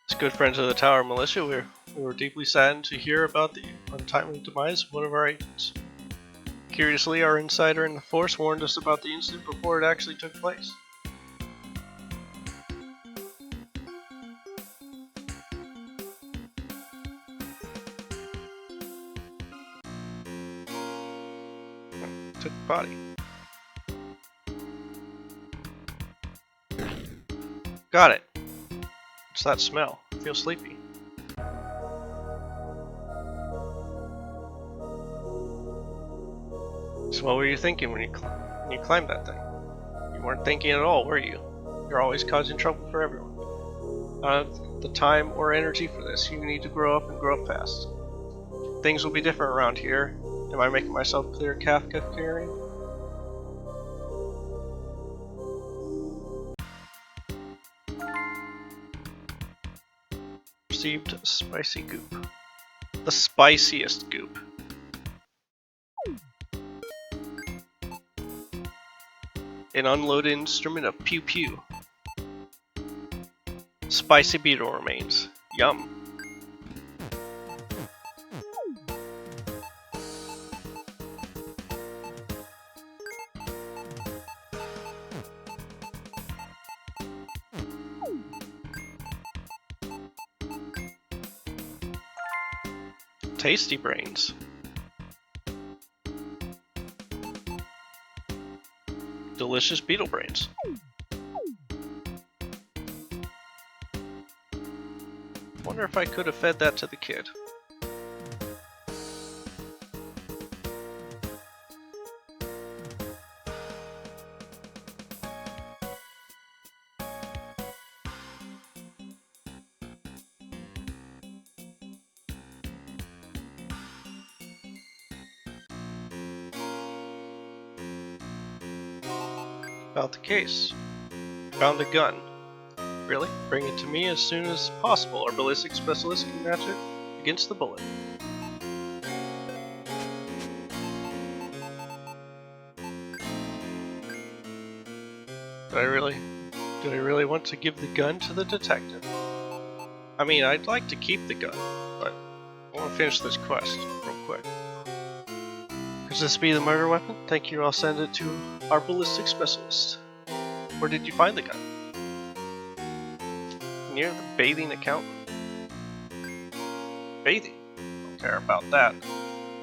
As good friends of the Tower Militia, we were deeply saddened to hear about the untimely demise of one of our agents. Curiously, our insider in the force warned us about the incident before it actually took place. Took the body. Got it. It's that smell. I feel sleepy. So what were you thinking when you climbed that thing? You weren't thinking at all, were you? You're always causing trouble for everyone. I don't have the time or energy for this. You need to grow up and grow up fast. Things will be different around here. Am I making myself clear, Kafka carrying? Received spicy goop. The spiciest goop. An unloaded instrument of pew pew. Spicy beetle remains. Yum. Tasty brains. Delicious beetle brains. Wonder if I could have fed that to the kid. About the case. Found a gun. Really? Bring it to me as soon as possible. Our ballistic specialist can match it against the bullet. Do I really want to give the gun to the detective? I mean, I'd like to keep the gun, but I want to finish this quest real quick. Could this be the murder weapon? Thank you, I'll send it to our ballistic specialist. Where did you find the gun? Near the bathing accountant. Bathing? Don't care about that.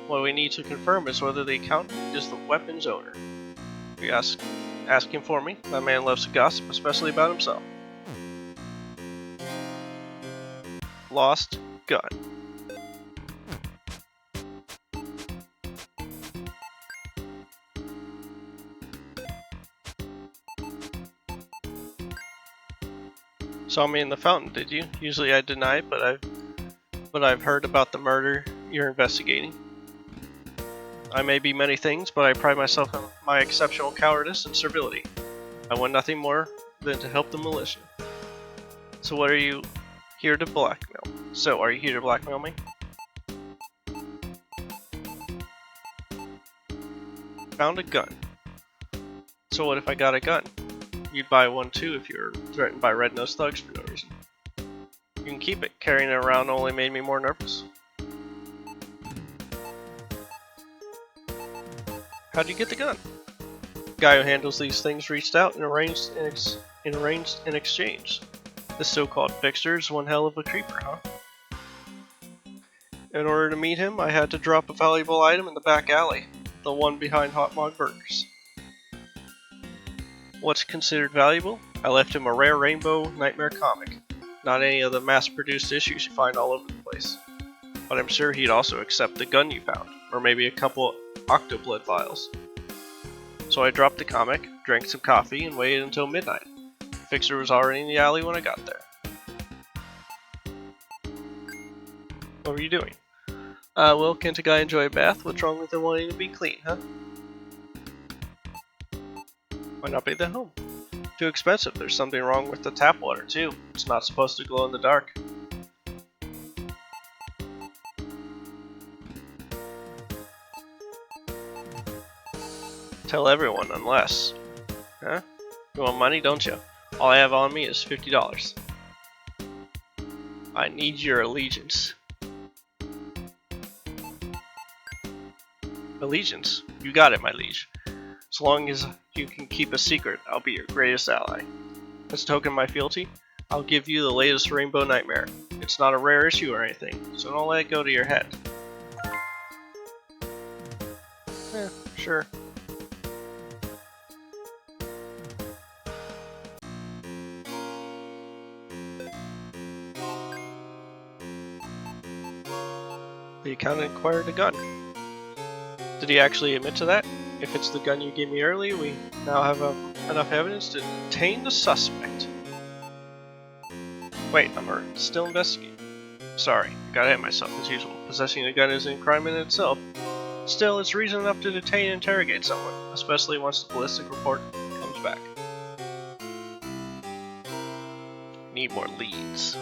What we need to confirm is whether the accountant is the weapon's owner. We ask him for me. That man loves to gossip, especially about himself. Lost gun. Saw me in the fountain, did you? Usually I deny it, but I've heard about the murder you're investigating. I may be many things, but I pride myself on my exceptional cowardice and servility. I want nothing more than to help the militia. So are you here to blackmail me? Found a gun. So what if I got a gun? You'd buy one too if you were threatened by red-nosed thugs for no reason. You can keep it. Carrying it around only made me more nervous. How'd you get the gun? The guy who handles these things reached out and arranged an exchange. This so-called fixer is one hell of a creeper, huh? In order to meet him, I had to drop a valuable item in the back alley, the one behind Hot Mog Burgers. What's considered valuable? I left him a rare Rainbow Nightmare comic, not any of the mass-produced issues you find all over the place. But I'm sure he'd also accept the gun you found, or maybe a couple Octoblood files. So I dropped the comic, drank some coffee, and waited until midnight. The fixer was already in the alley when I got there. What were you doing? Well, can't a guy enjoy a bath? What's wrong with him wanting to be clean, huh? Why not bathe at home? Too expensive. There's something wrong with the tap water, too. It's not supposed to glow in the dark. Tell everyone, unless... Huh? You want money, don't you? All I have on me is $50. I need your allegiance. Allegiance? You got it, my liege. As long as you can keep a secret, I'll be your greatest ally. As a token of my fealty, I'll give you the latest Rainbow Nightmare. It's not a rare issue or anything, so don't let it go to your head. Sure. The accountant acquired a gun. Did he actually admit to that? If it's the gun you gave me earlier, we now have enough evidence to detain the suspect. Wait, I'm still investigating. Sorry, I got ahead of myself as usual. Possessing a gun isn't a crime in itself. Still, it's reason enough to detain and interrogate someone, especially once the ballistic report comes back. Need more leads.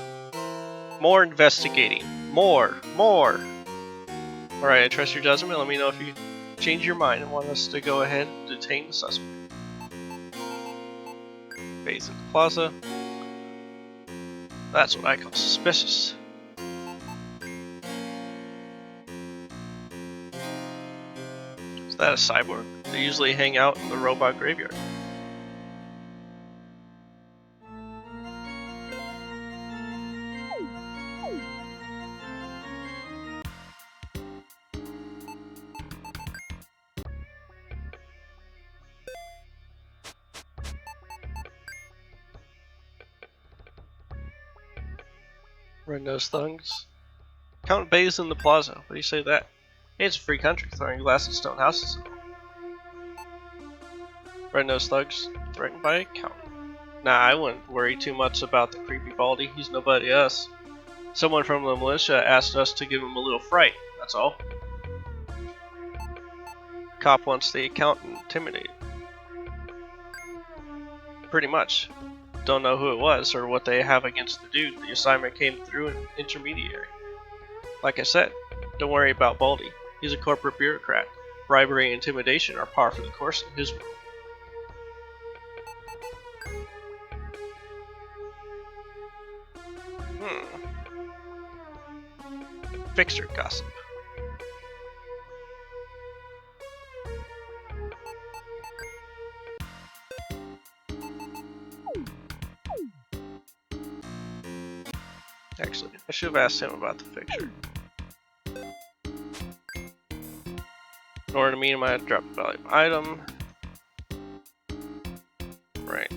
More investigating. More. More. Alright, I trust your judgment. Let me know if you change your mind and want us to go ahead and detain the suspect. Base in the plaza. That's what I call suspicious. Is that a cyborg? They usually hang out in the robot graveyard. Red-nosed thugs. Count bays in the plaza. What do you say to that? Hey, it's a free country, throwing glass at stone houses. Red-nosed thugs threatened by a count. Nah, I wouldn't worry too much about the creepy baldy. He's nobody to us. Someone from the militia asked us to give him a little fright, that's all. Cop wants the accountant intimidated. Pretty much. Don't know who it was or what they have against the dude. The assignment came through an intermediary. Like I said, don't worry about Baldy. He's a corporate bureaucrat. Bribery and intimidation are par for the course in his world. Fixer gossip. Actually, I should have asked him about the fixture. In order to meet him, I had to drop a valuable item. Right.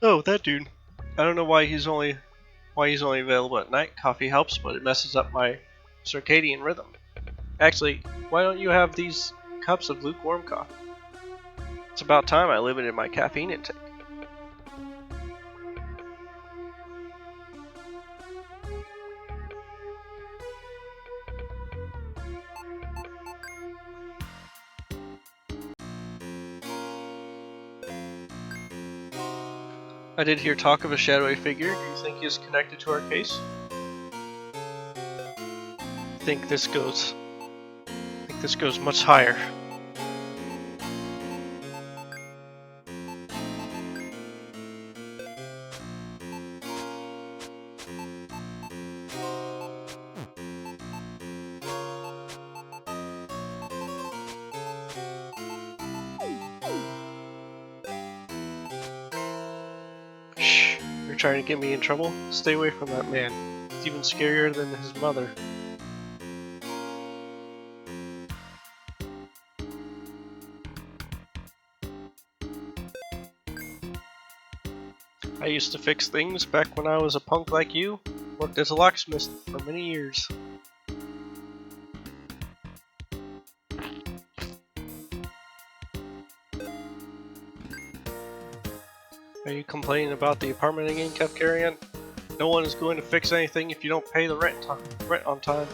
Oh, that dude. I don't know why he's only available at night. Coffee helps, but it messes up my circadian rhythm. Actually, why don't you have these cups of lukewarm coffee? It's about time I limited my caffeine intake. I did hear talk of a shadowy figure. Do you think he is connected to our case? I think this goes much higher. Shh, you're trying to get me in trouble? Stay away from that man. He's even scarier than his mother. I used to fix things back when I was a punk like you. Worked as a locksmith for many years. Are you complaining about the apartment again, Kefkarian? No one is going to fix anything if you don't pay the rent on time.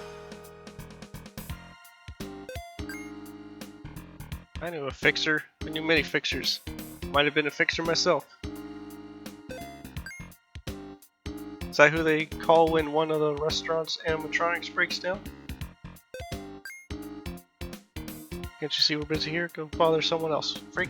I knew a fixer. I knew many fixers. Might have been a fixer myself. Is that who they call when one of the restaurant's animatronics breaks down? Can't you see we're busy here? Go bother someone else, freak.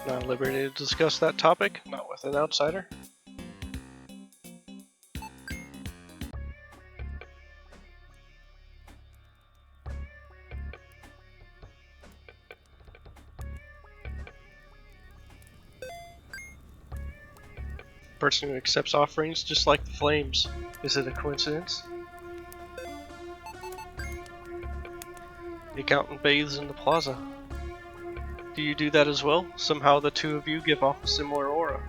Not at liberty to discuss that topic, not with an outsider. Person who accepts offerings just like the flames. Is it a coincidence? The accountant bathes in the plaza. Do you do that as well? Somehow the two of you give off a similar aura.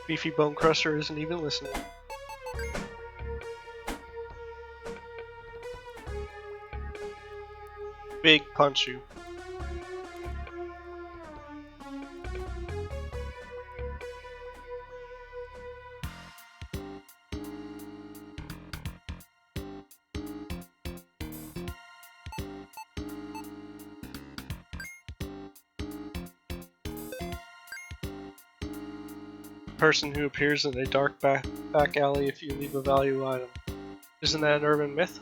Beefy Bone Crusher isn't even listening. Big punch you. Person who appears in a dark back alley if you leave a valuable item. Isn't that an urban myth?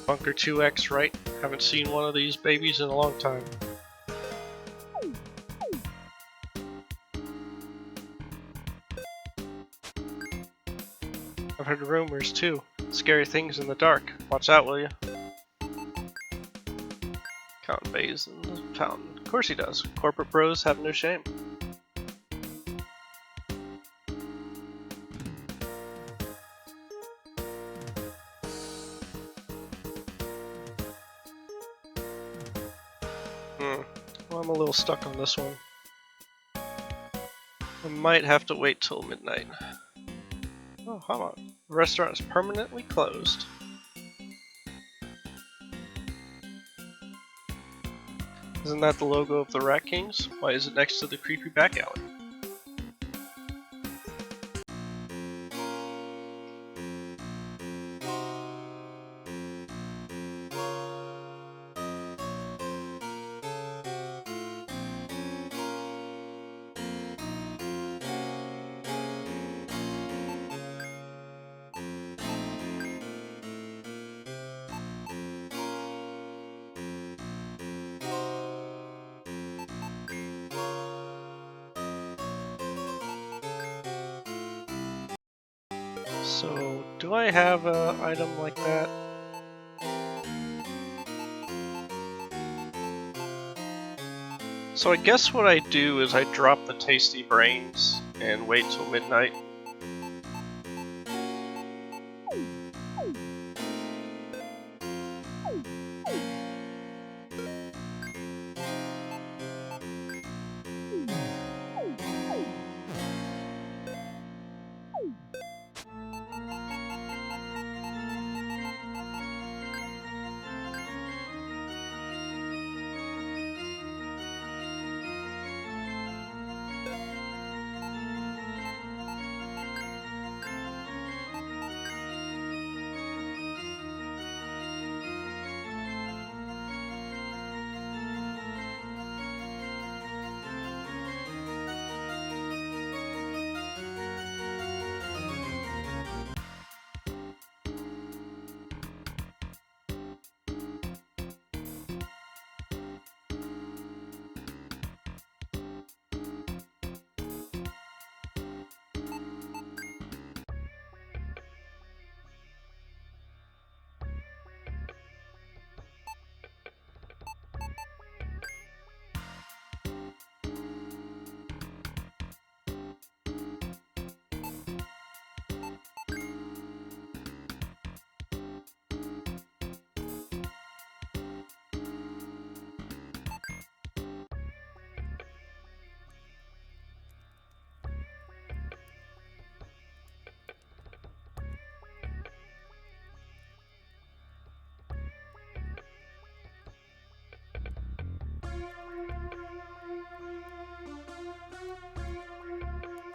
Bunker 2X, right? Haven't seen one of these babies in a long time. I've heard rumors too. Scary things in the dark. Watch out, will you? Count bathes in the fountain. Of course he does. Corporate bros have no shame. Well, I'm a little stuck on this one. I might have to wait till midnight. Oh, hold on. The restaurant is permanently closed. Isn't that the logo of the Rat Kings? Why is it next to the creepy back alley? So, do I have an item like that? So I guess what I do is I drop the tasty brains and wait till midnight.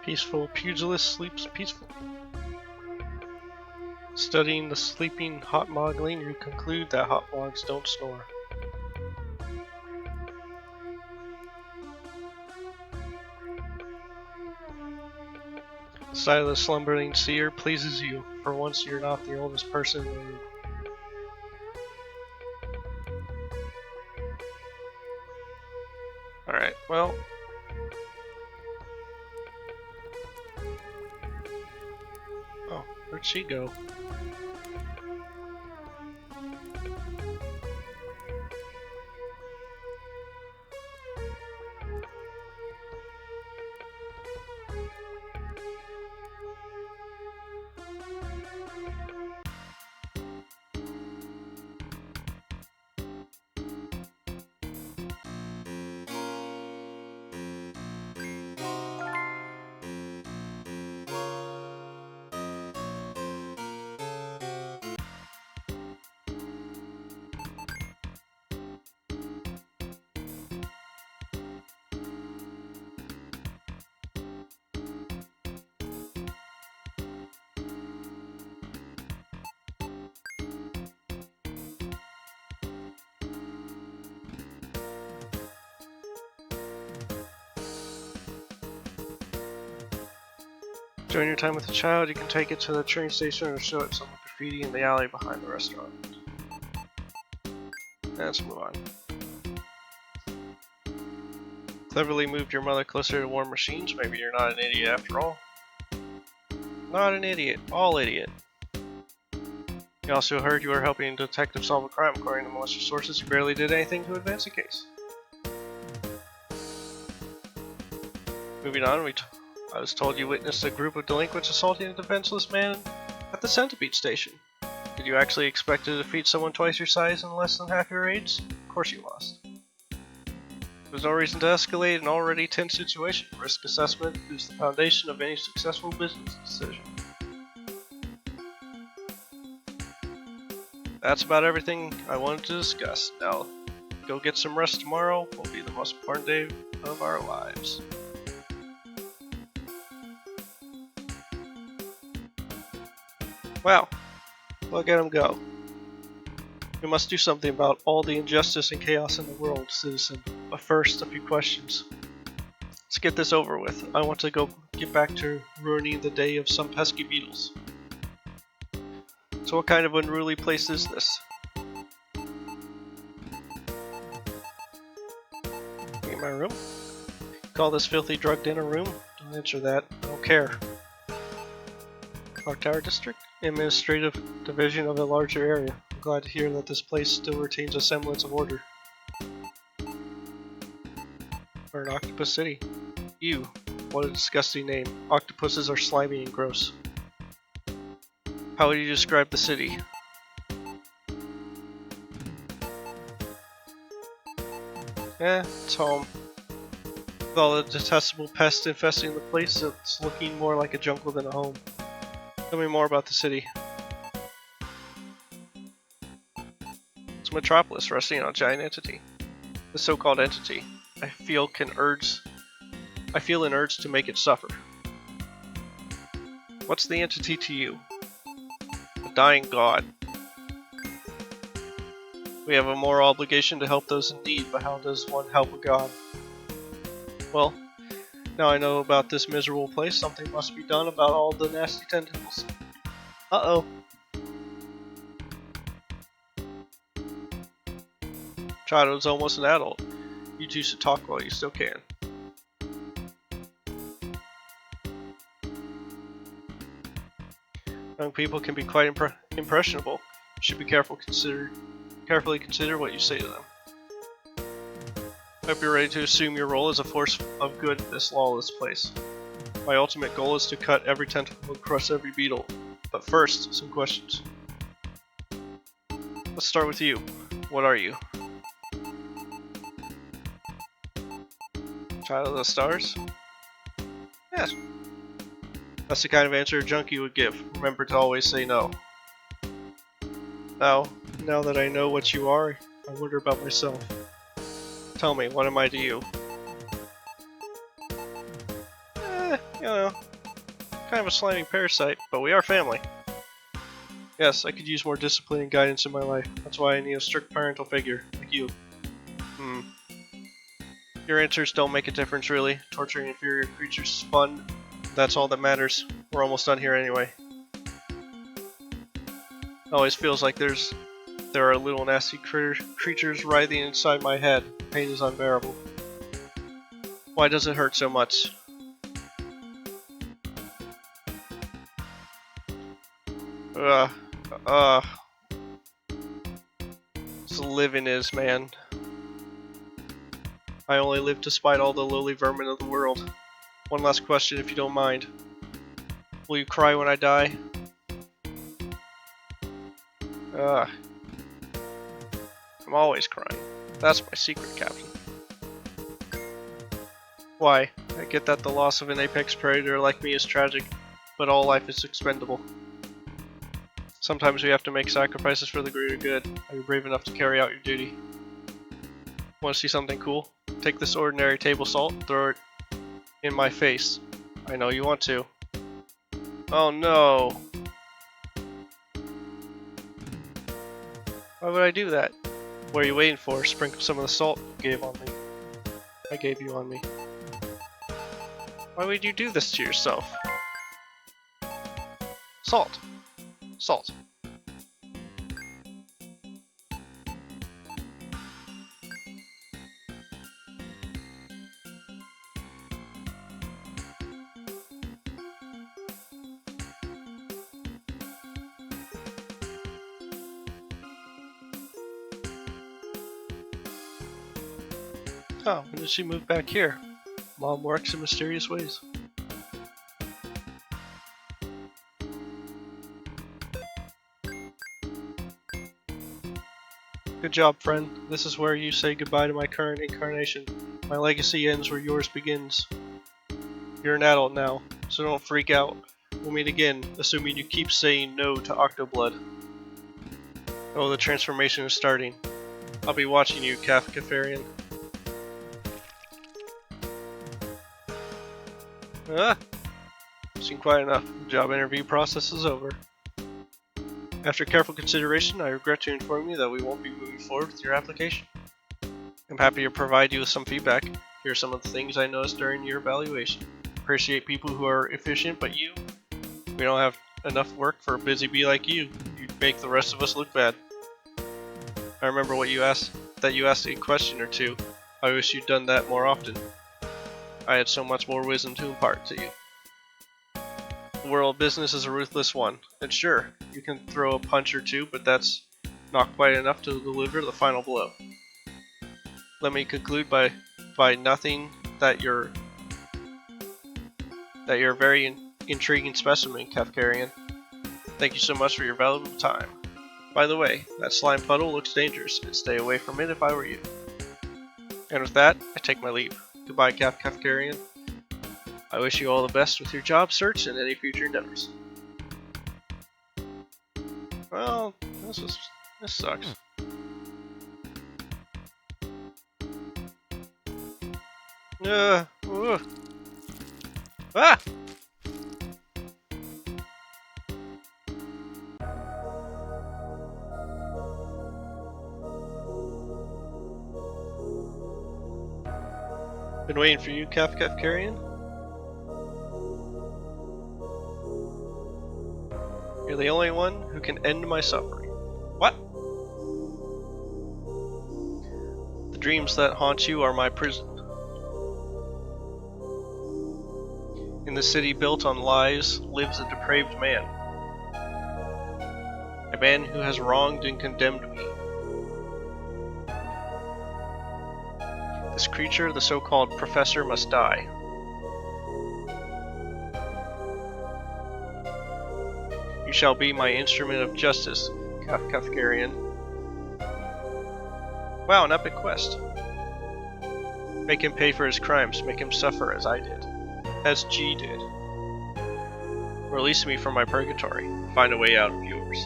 Peaceful pugilist sleeps peaceful. Studying the sleeping hot mogling, you conclude that hot mogs don't snore. Sight of the slumbering seer pleases you. For once, you're not the oldest person in the room. Alright, well. Oh, where'd she go? During your time with the child, you can take it to the train station or show it some graffiti in the alley behind the restaurant. Let's move on. Cleverly moved your mother closer to warm machines. Maybe you're not an idiot after all. Not an idiot. All idiot. You also heard you were helping a detective solve a crime. According to most sources, you barely did anything to advance the case. Moving on, I was told you witnessed a group of delinquents assaulting a defenseless man at the Centipede station. Did you actually expect to defeat someone twice your size in less than half your age? Of course you lost. There's no reason to escalate an already tense situation. Risk assessment is the foundation of any successful business decision. That's about everything I wanted to discuss. Now, go get some rest. Tomorrow will be the most important day of our lives. Wow, look at him go. We must do something about all the injustice and chaos in the world, citizen. But first, a few questions. Let's get this over with. I want to get back to ruining the day of some pesky beetles. So what kind of unruly place is this? In my room? Call this filthy drugged in a room? Don't answer that. I don't care. Clock Tower District? Administrative division of a larger area. I'm glad to hear that this place still retains a semblance of order. Or an Octopus City. Ew, what a disgusting name. Octopuses are slimy and gross. How would you describe the city? It's home. With all the detestable pests infesting the place, it's looking more like a jungle than a home. Tell me more about the city. It's a metropolis resting on a giant entity. The so-called entity, I feel an urge to make it suffer. What's the entity to you? A dying god. We have a moral obligation to help those in need, but how does one help a god? Well, now I know about this miserable place, something must be done about all the nasty tentacles. Uh-oh. Chato's almost an adult. You two should talk while you still can. Young people can be quite impressionable. You should be carefully consider what you say to them. I hope you're ready to assume your role as a force of good in this lawless place. My ultimate goal is to cut every tentacle and crush every beetle. But first, some questions. Let's start with you. What are you? Child of the stars? Yes. That's the kind of answer a junkie would give. Remember to always say no. Now that I know what you are, I wonder about myself. Tell me, what am I to you? You know, kind of a slimy parasite, but we are family. Yes, I could use more discipline and guidance in my life. That's why I need a strict parental figure, like you. Your answers don't make a difference, really. Torturing inferior creatures is fun. That's all that matters. We're almost done here anyway. It always feels like there are little nasty creatures writhing inside my head. The pain is unbearable. Why does it hurt so much? This living is, man. I only live to spite all the lowly vermin of the world. One last question, if you don't mind. Will you cry when I die? I'm always crying. That's my secret, Captain. Why? I get that the loss of an apex predator like me is tragic, but all life is expendable. Sometimes we have to make sacrifices for the greater good. Are you brave enough to carry out your duty? Want to see something cool? Take this ordinary table salt and throw it in my face. I know you want to. Oh no! Why would I do that? What are you waiting for? Sprinkle some of the salt you gave on me. I gave you on me. Why would you do this to yourself? Salt. Salt. Oh, when did she move back here? Mom works in mysterious ways. Good job, friend. This is where you say goodbye to my current incarnation. My legacy ends where yours begins. You're an adult now, so don't freak out. We'll meet again, assuming you keep saying no to Octoblood. Oh, the transformation is starting. I'll be watching you, Kafkafarian. Ah! Seen quite enough. The job interview process is over. After careful consideration, I regret to inform you that we won't be moving forward with your application. I'm happy to provide you with some feedback. Here are some of the things I noticed during your evaluation. Appreciate people who are efficient, but we don't have enough work for a busy bee like you. You make the rest of us look bad. I remember what you asked a question or two. I wish you'd done that more often. I had so much more wisdom to impart to you. The world of business is a ruthless one, and sure, you can throw a punch or two, but that's not quite enough to deliver the final blow. Let me conclude by nothing that you're a very intriguing specimen, Kafkarian. Thank you so much for your valuable time. By the way, that slime puddle looks dangerous. I'd stay away from it if I were you. And with that, I take my leave. Goodbye, Kafkarian. I wish you all the best with your job search and any future endeavors. Well, this sucks. Ah! Been waiting for you, Kafkarian. You're the only one who can end my suffering. What? The dreams that haunt you are my prison. In the city built on lies lives a depraved man. A man who has wronged and condemned me. This creature, the so-called professor, must die. You shall be my instrument of justice, Kafkarian. Wow, an epic quest. Make him pay for his crimes, make him suffer as I did. As G did. Release me from my purgatory, find a way out of yours.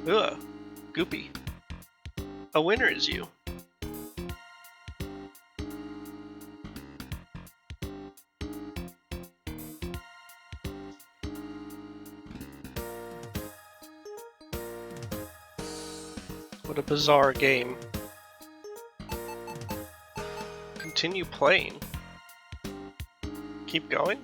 Ugh, goopy. A winner is you. What a bizarre game. Continue playing. Keep going?